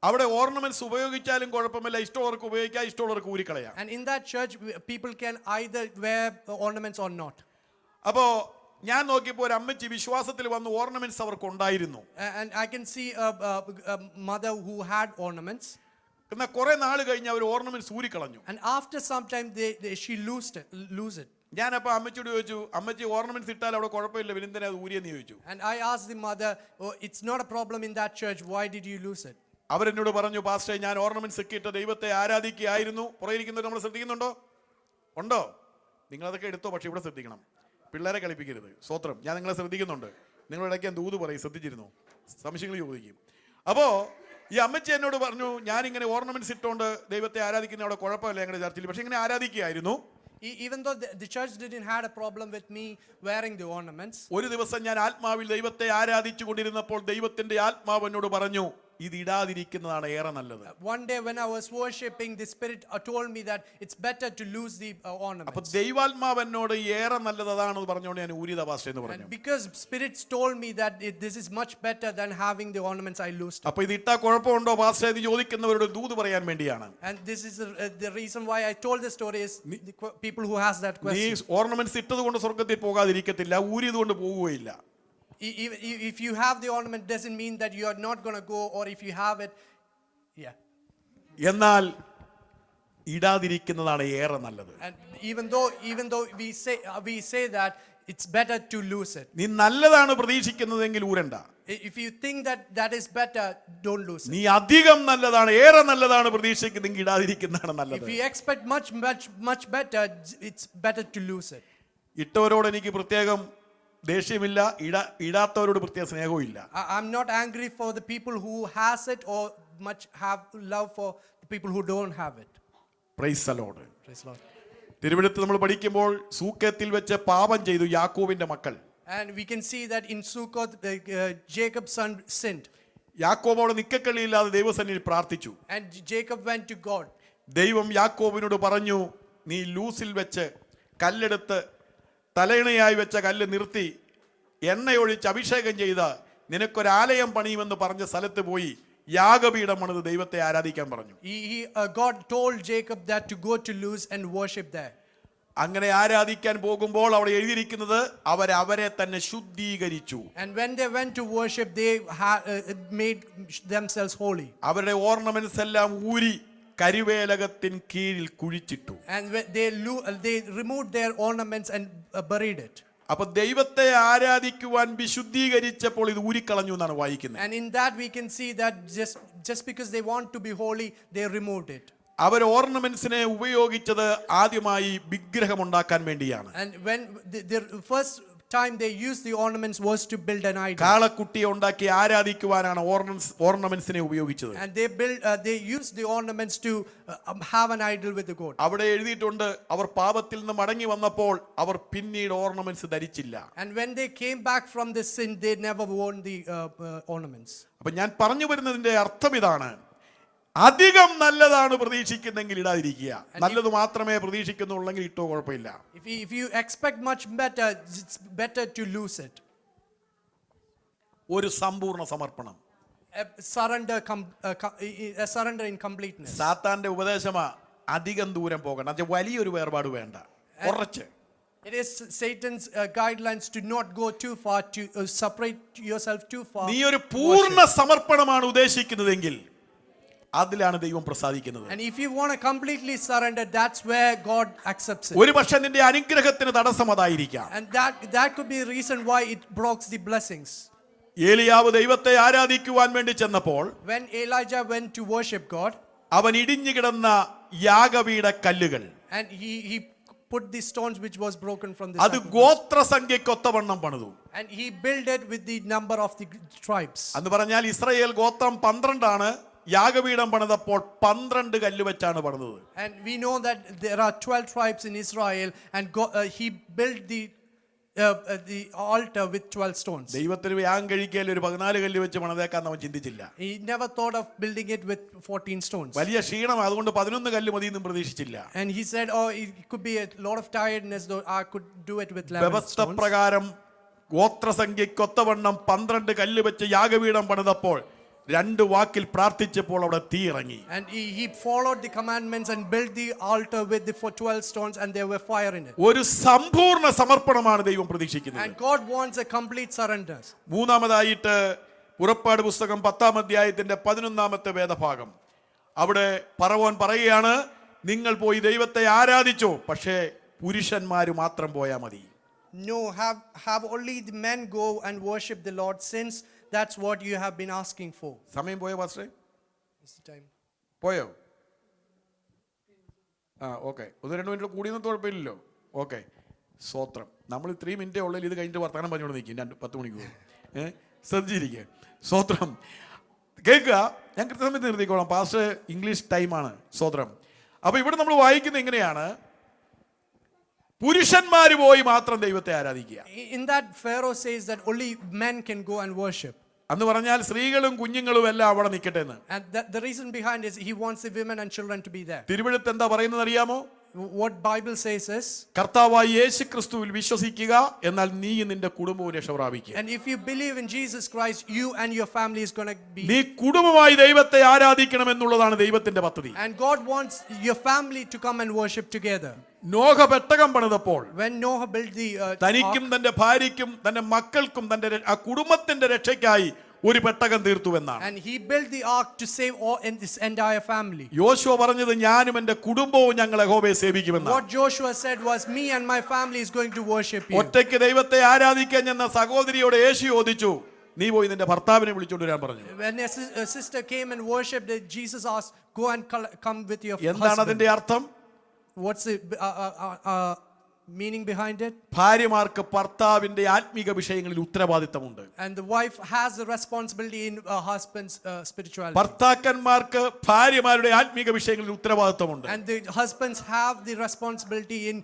അവിടെ ഓർണമെന്റ്സ് ഉപയോഗിച്ചാലും കുഴപ്പമില്ല, ഇഷ്ടമുള്ളവർക്ക് ഉപയോഗിക്കാം, ഇഷ്ടമുള്ളവർക്ക് ഊരിക്കളയാം. And in that church, people can either wear ornaments or not. അപ്പോ ഞാൻ നോക്കിയപ്പോൾ ഒരു അമ്മച്ചി വിശ്വാസത്തിൽ വന്ന് ഓർണമെന്റ്സ് അവർക്ക് ഉണ്ടായിരുന്നു. And I can see a mother who had ornaments. എന്നാൽ കുറെ നാൾ കഴിഞ്ഞ് അവർ ornaments ഊരിക്കളഞ്ഞു. And after some time, she lose it. ഞാനപ്പോൾ അമ്മച്ചിയോട് ചോദിച്ചു, അമ്മച്ചി ഓർണമെന്റ്സ് ഇട്ടാൽ അവിടെ കുഴപ്പമില്ല, പിന്നെന്തിനാ അത് ഊരിയെന്ന് ചോദിച്ചു. And I asked the mother, it's not a problem in that church. Why did you lose it? അവരെന്നോട് പറഞ്ഞു, പാസ്റ്റേ ഞാൻ ഓർണമെന്റ്സ് ഒക്കെ ഇട്ട് ദൈവത്തെ ആരാധിക്കുകയായിരുന്നു. പുറകെ ഇരിക്കുന്നവർ നമ്മൾ ശ്രദ്ധിക്കുന്നുണ്ടോ? ഉണ്ടോ? നിങ്ങളതൊക്കെ എടുത്തോ, പക്ഷെ ഇവിടെ ശ്രദ്ധിക്കണം, പിള്ളേരെ കളിപ്പിക്കരുത്. സ്വത്രം, ഞാൻ നിങ്ങളെ ശ്രദ്ധിക്കുന്നുണ്ട്. നിങ്ങളിടയ്ക്ക് ഞാൻ ദൂത് പറയും, ശ്രദ്ധിച്ചിരുന്നു, സംശയങ്ങൾ ചോദിക്കും. അപ്പോൾ ഈ അമ്മച്ചി എന്നോട് പറഞ്ഞു, ഞാനിങ്ങനെ ഓർണമെന്റ്സ് ഇട്ടുകൊണ്ട് ദൈവത്തെ ആരാധിക്കുന്ന അവിടെ കുഴപ്പമില്ല ഞങ്ങളുടെ ചർച്ചിൽ, പക്ഷെ ഇങ്ങനെ ആരാധിക്കുകയായിരുന്നു. Even though the church didn't had a problem with me wearing the ornaments. ഒരു ദിവസം ഞാൻ ആത്മാവിൽ ദൈവത്തെ ആരാധിച്ചു കൊണ്ടിരുന്നപ്പോൾ ദൈവത്തിന്റെ ആത്മാവ് എന്നോട് പറഞ്ഞു, ഇത് ഇടാതിരിക്കുന്നതാണ് ഏറെ നല്ലത്. One day when I was worshiping, the Spirit told me that it's better to lose the ornaments. അപ്പോൾ ദൈവാത്മാവ് എന്നോട് ഏറെ നല്ലത് അതാണെന്ന് പറഞ്ഞുകൊണ്ട് ഞാൻ ഊരിത പാസ്റ്റർ എന്ന് പറഞ്ഞു. And because spirits told me that this is much better than having the ornaments, I loosed. അപ്പോൾ ഇത് ഇട്ടാ കുഴപ്പമുണ്ടോ പാസ്റ്റർ എന്ന് ചോദിക്കുന്നവരോട് ദൂത് പറയാൻ വേണ്ടിയാണ്. And this is the reason why I told the story is the people who has that നീ question. Ornaments ഇട്ടത് കൊണ്ട് സ്വർഗ്ഗത്തിൽ പോകാതിരിക്കത്തില്ല, ഊരിയത് കൊണ്ട് പോവുകയില്ല. If you have the ornament, doesn't mean that you are not going to go, or if you have it, yeah. എന്നാൽ ഇടാതിരിക്കുന്നതാണ് ഏറെ നല്ലത്. And even though we say that it's better to lose it. നീ നല്ലതാണ് പ്രതീക്ഷിക്കുന്നതെങ്കിൽ ഊരണ്ട. If you think that is better, don't lose it. നീ അധികം നല്ലതാണ്, ഏറെ നല്ലതാണ് പ്രതീക്ഷിക്കുന്നതെങ്കിൽ ഇടാതിരിക്കുന്നതാണ് നല്ലത്. If you expect much better, it's better to lose it. ഇട്ടവരോട് എനിക്ക് പ്രത്യേകം ദേഷ്യമില്ല, ഇടാത്തവരോട് പ്രത്യേക സ്നേഹവും ഇല്ല. I'm not angry for the people who has it or much have love for the people who don't have it. Praise the Lord. Praise the Lord. തിരുവെഴുത്ത് നമ്മൾ പഠിക്കുമ്പോൾ സൂക്കത്തിൽ വെച്ച് പാപം ചെയ്തു യാക്കോബിന്റെ മക്കൾ. And we can see that in Sukkot, Jacob's son sinned. യാക്കോബ് അവിടെ നിക്കക്കള്ളിയില്ലാതെ ദൈവസന്നിധിയിൽ പ്രാർത്ഥിച്ചു. And Jacob went to God. ദൈവം യാക്കോബിനോട് പറഞ്ഞു, നീ ലൂസിൽ വെച്ച് കല്ലെടുത്ത് തലയിണയായി വെച്ച കല്ല് നിർത്തി എണ്ണയൊഴിച്ച് അഭിഷേകം ചെയ്ത് നിനക്കൊരാലയം പണിയുമെന്ന് പറഞ്ഞ സ്ഥലത്ത് പോയി യാഗപീഠം പണിത് ദൈവത്തെ ആരാധിക്കാൻ പറഞ്ഞു. God told Jacob that to go to Luz and worship there. അങ്ങനെ ആരാധിക്കാൻ പോകുമ്പോൾ അവിടെ എഴുതിയിരിക്കുന്നത് അവരെ തന്നെ ശുദ്ധീകരിച്ചു. And when they went to worship, they made themselves holy. അവരുടെ ഓർണമെന്റ്സ് എല്ലാം ഊരി കരിവേലകത്തിൻ കീഴിൽ കുഴിച്ചിട്ടു. And they removed their ornaments and buried it. അപ്പൊ ദൈവത്തെ ആരാധിക്കുവാൻ വിശുദ്ധീകരിച്ചപ്പോൾ ഇത് ഊരിക്കളഞ്ഞു എന്നാണ് വായിക്കുന്നത്. And in that we can see that just because they want to be holy, they removed it. അവർ ഓർണമെന്റ്സിനെ ഉപയോഗിച്ചത് ആദ്യമായി വിഗ്രഹം ഉണ്ടാക്കാൻ വേണ്ടിയാണ്. And when the first time they used the ornaments was to build an idol. കാളക്കുട്ടിയെ ഉണ്ടാക്കി ആരാധിക്കുവാനാണ് ഓർണമെന്റ്സിനെ ഉപയോഗിച്ചത്. And they used the ornaments to have an idol with the goat. അവിടെ എഴുതിയിട്ടുണ്ട്, അവർ പാപത്തിൽ നിന്ന് മടങ്ങി വന്നപ്പോൾ അവർ പിന്നീട് ornaments ധരിച്ചില്ല. And when they came back from the sin, they never worn the ornaments. അപ്പൊ ഞാൻ പറഞ്ഞു വരുന്നതിന്റെ അർത്ഥം ഇതാണ്, അധികം നല്ലതാണ് പ്രതീക്ഷിക്കുന്നെങ്കിൽ ഇടാതിരിക്കുക. നല്ലത് മാത്രമേ പ്രതീക്ഷിക്കുന്നുള്ളെങ്കിൽ ഇട്ടോ കുഴപ്പമില്ല. If you expect much better, it's better to lose it. ഒരു സമ്പൂർണ്ണ സമർപ്പണം, A surrender in completeness. സാത്താന്റെ ഉപദേശമാ അധികം ദൂരം പോകണ്ട, അത് വലിയൊരു വേർപാട് വേണ്ട, കുറച്ച്. It is Satan's guidelines to not go too far, to separate yourself too far. നീ ഒരു പൂർണ്ണ സമർപ്പണമാണ് ഉദ്ദേശിക്കുന്നതെങ്കിൽ അതിലാണ് ദൈവം പ്രസാദിക്കുന്നത്. And if you want to completely surrender, that's where God accepts it. ഒരു പക്ഷേ നിന്റെ അനുഗ്രഹത്തിന് തടസ്സം അതായിരിക്കാം. And that could be the reason why it blocks the blessings. ഏലിയാവ് ദൈവത്തെ ആരാധിക്കുവാൻ വേണ്ടി ചെന്നപ്പോൾ When Elijah went to worship God, അവൻ ഇടിഞ്ഞു കിടന്ന യാഗപീഠ കല്ലുകൾ, and he put the stones which was broken from the അത് ഗോത്രസംഖ്യക്കൊത്തവണ്ണം പണിതു. and he built it with the number of the tribes. എന്ന് പറഞ്ഞാൽ ഇസ്രായേൽ ഗോത്രം 12 ആണ്. യാഗപീഠം പണിതപ്പോൾ 12 കല്ല് വെച്ചാണ് പണിതത്. And we know that there are 12 tribes in Israel, and he built the altar with 12 stones. ദൈവത്തിന് യാഗം കഴിക്കാൻ ഒരു 14 കല്ല് വെച്ച് പണിതേക്കാൻ അവൻ ചിന്തിച്ചില്ല. He never thought of building it with 14 stones. വലിയ ക്ഷീണം, അതുകൊണ്ട് 11 കല്ല് മതി എന്നും പ്രതീക്ഷിച്ചില്ല. And he said, oh, it could be a lot of tiredness, though I could do it with 11 വ്യവസ്ഥ stones. പ്രകാരം ഗോത്രസംഖ്യക്കൊത്തവണ്ണം 12 കല്ല് വെച്ച് യാഗപീഠം പണിതപ്പോൾ 2 വാക്കിൽ പ്രാർത്ഥിച്ചപ്പോൾ അവിടെ തീ ഇറങ്ങി. And he followed the commandments and built the altar with the 12 stones, and there were fire in it. ഒരു സമ്പൂർണ്ണ സമർപ്പണമാണ് ദൈവം പ്രതീക്ഷിക്കുന്നത്. And God wants a complete surrender. മൂന്നാമതായിട്ട് പുറപ്പാട് പുസ്തകം 10-ാം അധ്യായത്തിന്റെ 11-ാമത്തെ വേദഭാഗം, അവിടെ ഫറവോൻ പറയുകയാണ്, നിങ്ങൾ പോയി ദൈവത്തെ ആരാധിച്ചോ, പക്ഷേ പുരുഷന്മാര് മാത്രം പോയാൽ മതി. No, have only the men go and worship the Lord, since that's what you have been asking for. സമയം പോയോ പാസ്റ്ററെ? It's the time. പോയോ? ഓക്കെ, 1-2 മിനിറ്റ് കൂടിയൊന്നും കുഴപ്പമില്ലല്ലോ. ഓക്കെ, സ്വോത്രം. നമ്മൾ 3 മിനിറ്റേ ഉള്ളിൽ ഇത് കഴിഞ്ഞിട്ട് വർത്തമാനം പറഞ്ഞുകൊണ്ട് നിൽക്കും 10 മണിക്കൂർ. ശ്രദ്ധിച്ചിരിക്കുക. സ്വോത്രം കേൾക്കുക. ഞാൻ കൃത്യസമയത്ത് നിർത്തിക്കോളാം, പാസ്റ്റർ ഇംഗ്ലീഷ് ടൈമാണ്. സ്വോത്രം. അപ്പൊ ഇവിടെ നമ്മൾ വായിക്കുന്നത് എങ്ങനെയാണ്? പുരുഷന്മാര് പോയി മാത്രം ദൈവത്തെ ആരാധിക്കുക. In that Pharaoh says that only men can go and worship. എന്ന് പറഞ്ഞാൽ സ്ത്രീകളും കുഞ്ഞുങ്ങളും എല്ലാം അവിടെ നിൽക്കട്ടെ എന്ന്. And the reason behind is he wants the women and children to be there. തിരുവെഴുത്ത് എന്താ പറയുന്നത് അറിയാമോ? What Bible says is, കർത്താവായ യേശുക്രിസ്തുവിൽ വിശ്വസിക്കുക, എന്നാൽ നീ നിന്റെ കുടുംബവും രക്ഷ പ്രാപിക്കുക. and if you believe in Jesus Christ, you and your family is going to be. നീ കുടുംബമായി ദൈവത്തെ ആരാധിക്കണം എന്നുള്ളതാണ് ദൈവത്തിന്റെ പദ്ധതി. And God wants your family to come and worship together. Noah പെട്ടകം പണിതപ്പോൾ When Noah built the തനിക്കും തന്റെ ഭാര്യയ്ക്കും തന്റെ മക്കൾക്കും തന്റെ ആ കുടുംബത്തിന്റെ രക്ഷയ്ക്കായി ഒരു പെട്ടകം തീർത്തു എന്നാണ്. and he built the ark to save all in this entire family. യോശുവ പറഞ്ഞത് ഞാനും എന്റെ കുടുംബവും ഞങ്ങൾ യഹോവയെ സേവിക്കുമെന്നാണ്. What Joshua said was, me and my family is going to worship you. ഒറ്റയ്ക്ക് ദൈവത്തെ ആരാധിക്കാൻ ചെന്ന സഹോദരിയോട് യേശു ചോദിച്ചു, നീ പോയി നിന്റെ ഭർത്താവിനെ വിളിച്ചോണ്ട് വരാൻ പറഞ്ഞു. When a sister came and worshipped, Jesus asked, go and come with your എന്താണ് husband. അതിന്റെ അർത്ഥം? What's the meaning behind it. ഭാര്യമാർക്ക് ഭർത്താവിന്റെ ആത്മീക വിഷയങ്ങളിൽ ഉത്തരവാദിത്തമുണ്ട്. And the wife has the responsibility in her husband's spirituality. ഭർത്താക്കന്മാർക്ക് ഭാര്യമാരുടെ ആത്മീക വിഷയങ്ങളിൽ ഉത്തരവാദിത്തമുണ്ട്. And the husbands have the responsibility in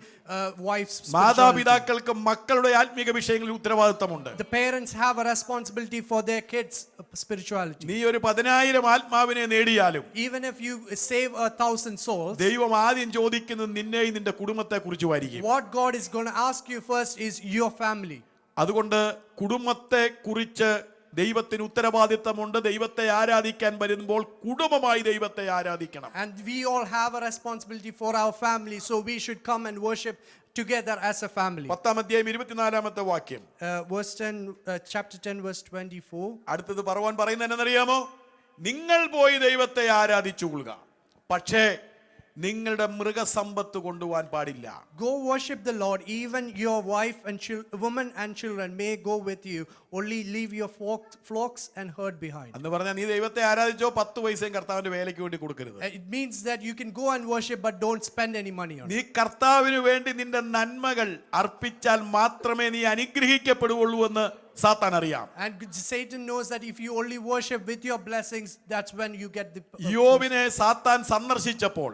wife's spirituality. മാതാപിതാക്കൾക്ക് മക്കളുടെ ആത്മീക വിഷയങ്ങളിൽ ഉത്തരവാദിത്തമുണ്ട്. The parents have a responsibility for their kids' spirituality. നീ ഒരു 10,000 ആത്മാവിനെ നേടിയാലും Even if you save 1,000 souls, ദൈവം ആദ്യം ചോദിക്കുന്നത് നിന്നെയും നിന്റെ കുടുംബത്തെ കുറിച്ചുമായിരിക്കും. what God is going to ask you first is your family. അതുകൊണ്ട് കുടുംബത്തെ കുറിച്ച് ദൈവത്തിന് ഉത്തരവാദിത്തമുണ്ട്. ദൈവത്തെ ആരാധിക്കാൻ വരുമ്പോൾ കുടുംബമായി ദൈവത്തെ ആരാധിക്കണം. And we all have a responsibility for our family, so we should come and worship together as a family. 10-ാം അധ്യായം 24-ാമത്തെ വാക്യം, Verse 10, chapter 10, verse 24. അടുത്തത് പറവാൻ പറയുന്നത് എന്നറിയാമോ? നിങ്ങൾ പോയി ദൈവത്തെ ആരാധിച്ചുകൊള്ളുക, പക്ഷേ നിങ്ങളുടെ മൃഗസമ്പത്ത് കൊണ്ടുപോകാൻ പാടില്ല. Go worship the Lord, even your wife and women and children may go with you. Only leave your flocks and herd behind. എന്ന് പറഞ്ഞാൽ നീ ദൈവത്തെ ആരാധിച്ചോ 10 പൈസയും കർത്താവിന്റെ വേലയ്ക്ക് വേണ്ടി കൊടുക്കരുത്. It means that you can go and worship but don't spend any money on it. നീ കർത്താവിന് വേണ്ടി നിന്റെ നന്മകൾ അർപ്പിച്ചാൽ മാത്രമേ നീ അനുഗ്രഹിക്കപ്പെടുകയുള്ളൂ എന്ന് സാത്താൻ അറിയാം. And Satan knows that if you only worship with your blessings, that's when you get the യോബിനെ സാത്താൻ സന്ദർശിച്ചപ്പോൾ,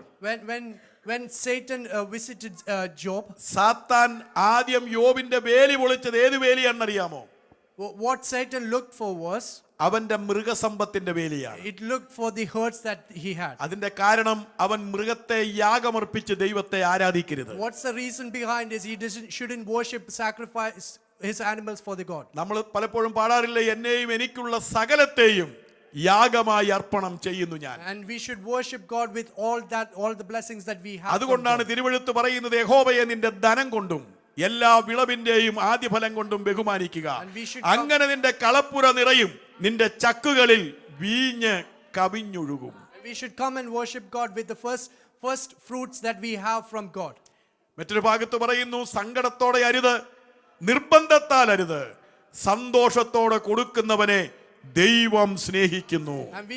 when Satan visited Job, സാത്താൻ ആദ്യം യോബിന്റെ വേലി പൊളിച്ചത് ഏത് വേലിയാണെന്നറിയാമോ? what Satan looked for was, അവന്റെ മൃഗസമ്പത്തിന്റെ വേലിയാണ്. it looked for the herds that he had. അതിന്റെ കാരണം അവൻ മൃഗത്തെ യാഗമർപ്പിച്ച് ദൈവത്തെ ആരാധിക്കരുത്. What's the reason behind is shouldn't worship, sacrifice his animals for the God. നമ്മൾ പലപ്പോഴും പാടാറില്ല, എന്നെയും എനിക്കുള്ള സകലത്തെയും യാഗമായി അർപ്പണം ചെയ്യുന്നു ഞാൻ. And we should worship God with all the blessings that we have. അതുകൊണ്ടാണ് തിരുവെഴുത്ത് പറയുന്നത്, യഹോവയെ നിന്റെ ധനം കൊണ്ടും എല്ലാ വിളവിന്റെയും ആദ്യഫലം കൊണ്ടും ബഹുമാനിക്കുക. അങ്ങനെ നിന്റെ കളപ്പുര നിറയും, നിന്റെ ചക്കുകളിൽ വീഞ്ഞ് കവിഞ്ഞൊഴുകും. We should come and worship God with the first fruits that we have from God. മറ്റൊരു ഭാഗത്ത് പറയുന്നു, സങ്കടത്തോടെ അരുത്, നിർബന്ധത്താൽ അരുത്, സന്തോഷത്തോടെ കൊടുക്കുന്നവനെ ദൈവം സ്നേഹിക്കുന്നു. And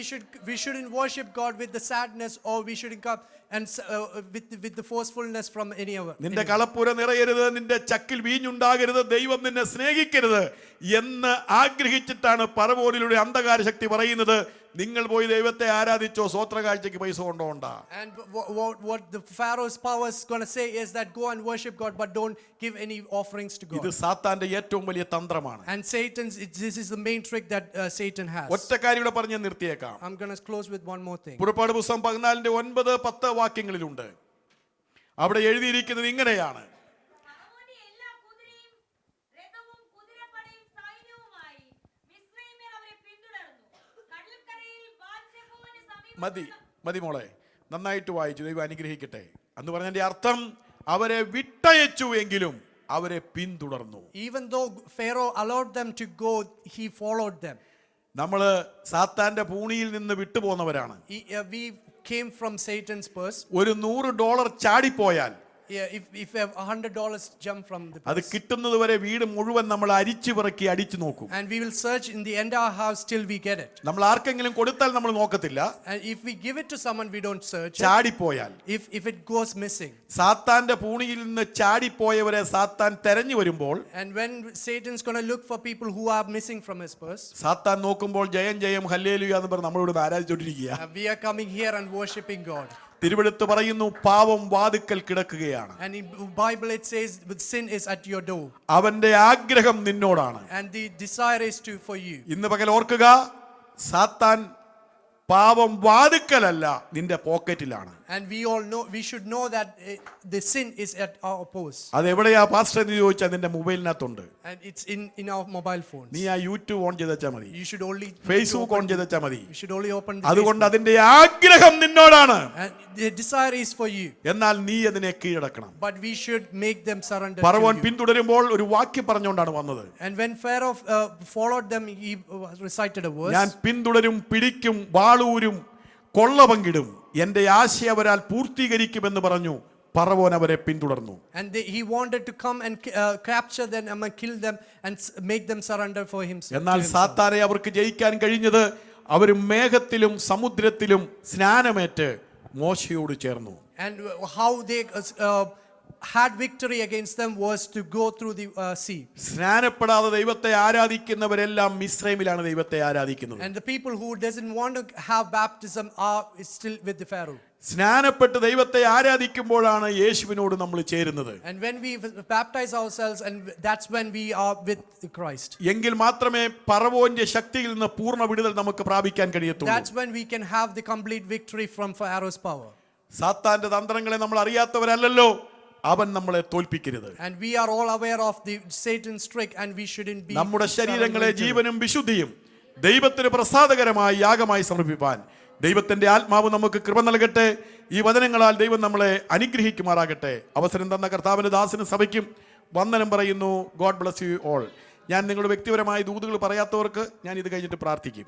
we shouldn't worship God with the sadness, or we shouldn't come and with the forcefulness from any of us. നിന്റെ കളപ്പുര നിറയരുത്, നിന്റെ ചക്കിൽ വീഞ്ഞുണ്ടാകരുത്, ദൈവം നിന്നെ സ്നേഹിക്കരുത് എന്ന് ആഗ്രഹിച്ചിട്ടാണ് പറവോനിലൂടെ അന്ധകാര ശക്തി പറയുന്നത്, നിങ്ങൾ പോയി ദൈവത്തെ ആരാധിച്ചോ, സ്വോത്രകാഴ്ചയ്ക്ക് പൈസ കൊണ്ടോണ്ട. And what the Pharaoh's power is going to say is that go and worship God but don't give any offerings to God. ഇത് സാത്താന്റെ ഏറ്റവും വലിയ തന്ത്രമാണ്. And this is the main trick that Satan has. ഒറ്റ കാര്യം ഇവിടെ പറഞ്ഞ് നിർത്തിയേക്കാം. I'm going to close with one more thing. പുറപ്പാട് പുസ്തകം 14-9-10 വാക്യങ്ങളിലുണ്ട്. അവിടെ എഴുതിയിരിക്കുന്നത് ഇങ്ങനെയാണ്, മതി മോളെ, നന്നായിട്ട് വായിച്ചു, ദൈവം അനുഗ്രഹിക്കട്ടെ. എന്ന് പറഞ്ഞതിന്റെ അർത്ഥം അവരെ വിട്ടയച്ചു എങ്കിലും അവരെ പിന്തുടർന്നു. Even though Pharaoh allowed them to go, he followed them. നമ്മള് സാത്താന്റെ പൂണിയിൽ നിന്ന് വിട്ടുപോന്നവരാണ്. We came from Satan's purse. ഒരു $100 ചാടിപ്പോയാൽ, if $100 jump from the അത് purse, കിട്ടുന്നത് വരെ വീട് മുഴുവൻ നമ്മൾ അരിച്ചു പിറക്കി അടിച്ചു നോക്കും. and we will search in the entire house till we get it. നമ്മൾ ആർക്കെങ്കിലും കൊടുത്താൽ നമ്മൾ നോക്കത്തില്ല. And if we give it to someone, we don't search it. ചാടിപ്പോയാൽ, If it goes missing. സാത്താന്റെ പൂണിയിൽ നിന്ന് ചാടിപ്പോയവരെ സാത്താൻ തെരഞ്ഞു വരുമ്പോൾ, And when Satan's going to look for people who are missing from his purse, സാത്താൻ നോക്കുമ്പോൾ ജയം ജയം ഹല്ലേലൂയ എന്ന് പറഞ്ഞ് നമ്മളോട് ആരാധിച്ചുകൊണ്ടിരിക്കുക. we are coming here and worshiping God. തിരുവെഴുത്ത് പറയുന്നു, പാവം വാതിക്കൽ കിടക്കുകയാണ്. And in Bible it says sin is at your door. അവന്റെ ആഗ്രഹം നിന്നോടാണ്. And the desire is for you. ഇന്ന് പകൽ ഓർക്കുക, സാത്താൻ പാവം വാതിക്കലല്ല, നിന്റെ പോക്കറ്റിലാണ്. And we should know that the sin is at our purse. അതെവിടെയാ പാസ്റ്റർ എന്ന് ചോദിച്ചാൽ നിന്റെ മൊബൈലിനകത്തുണ്ട്. And it's in our mobile phones. നീ ആ യൂട്യൂബ് ഓൺ ചെയ്താൽ മതി, You should only Facebook on ചെയ്താൽ മതി. You should only open the അതുകൊണ്ട് Facebook. അതിന്റെ ആഗ്രഹം നിന്നോടാണ്. And the desire is for you. എന്നാൽ നീ അതിനെ കീഴടക്കണം. But we should make them surrender ഫറവോൻ to you. പിന്തുടരുമ്പോൾ ഒരു വാക്യം പറഞ്ഞുകൊണ്ടാണ് വന്നത്. And when Pharaoh followed them, he recited a verse. ഞാൻ പിന്തുടരും, പിടിക്കും, വാളൂരും, കൊള്ള പങ്കിടും, എന്റെ ആശ അവരാൽ പൂർത്തീകരിക്കുമെന്ന് പറഞ്ഞു. ഫറവോൻ അവരെ പിന്തുടർന്നു. And he wanted to come and capture them and kill them and make them surrender for himself. എന്നാൽ സാത്താനെ അവർക്ക് ജയിക്കാൻ കഴിഞ്ഞത് അവർ മേഘത്തിലും സമുദ്രത്തിലും സ്നാനമേറ്റ് മോശയോട് ചേർന്നു. And how they had victory against them was to go through the sea. സ്നാനപ്പെടാതെ ദൈവത്തെ ആരാധിക്കുന്നവരെല്ലാം മിസ്രൈമിലാണ് ദൈവത്തെ ആരാധിക്കുന്നത്. And the people who doesn't want to have baptism are still with the Pharaoh. സ്നാനപ്പെട്ട് ദൈവത്തെ ആരാധിക്കുമ്പോഴാണ് യേശുവിനോട് നമ്മൾ ചേരുന്നത്. And when we baptize ourselves, and that's when we are with Christ. എങ്കിൽ മാത്രമേ ഫറവോന്റെ ശക്തിയിൽ നിന്ന് പൂർണ്ണ വിടുതൽ നമുക്ക് പ്രാപിക്കാൻ കഴിയത്തുള്ളൂ. That's when we can have the complete victory from Pharaoh's power. സാത്താന്റെ തന്ത്രങ്ങളെ നമ്മൾ അറിയാത്തവരല്ലല്ലോ, അവൻ നമ്മളെ തോൽപ്പിക്കരുത്. And we are all aware of the Satan's trick, and we shouldn't be. നമ്മുടെ ശരീരങ്ങളെ ജീവനും വിശുദ്ധിയും ദൈവത്തിന് പ്രസാദകരമായി യാഗമായി സമർപ്പിപ്പാൻ ദൈവത്തിന്റെ ആത്മാവ് നമുക്ക് കൃപ നൽകട്ടെ. ഈ വചനങ്ങളാൽ ദൈവം നമ്മളെ അനുഗ്രഹിക്കുമാറാകട്ടെ. അവസരം തന്ന കർത്താവിന്റെ ദാസനും സഭയ്ക്കും വന്ദനം പറയുന്നു. God bless you all. ഞാൻ നിങ്ങളുടെ വ്യക്തിപരമായ ദൂതുകൾ പറയാത്തവർക്ക് ഞാൻ ഇത് കഴിഞ്ഞിട്ട് പ്രാർത്ഥിക്കും.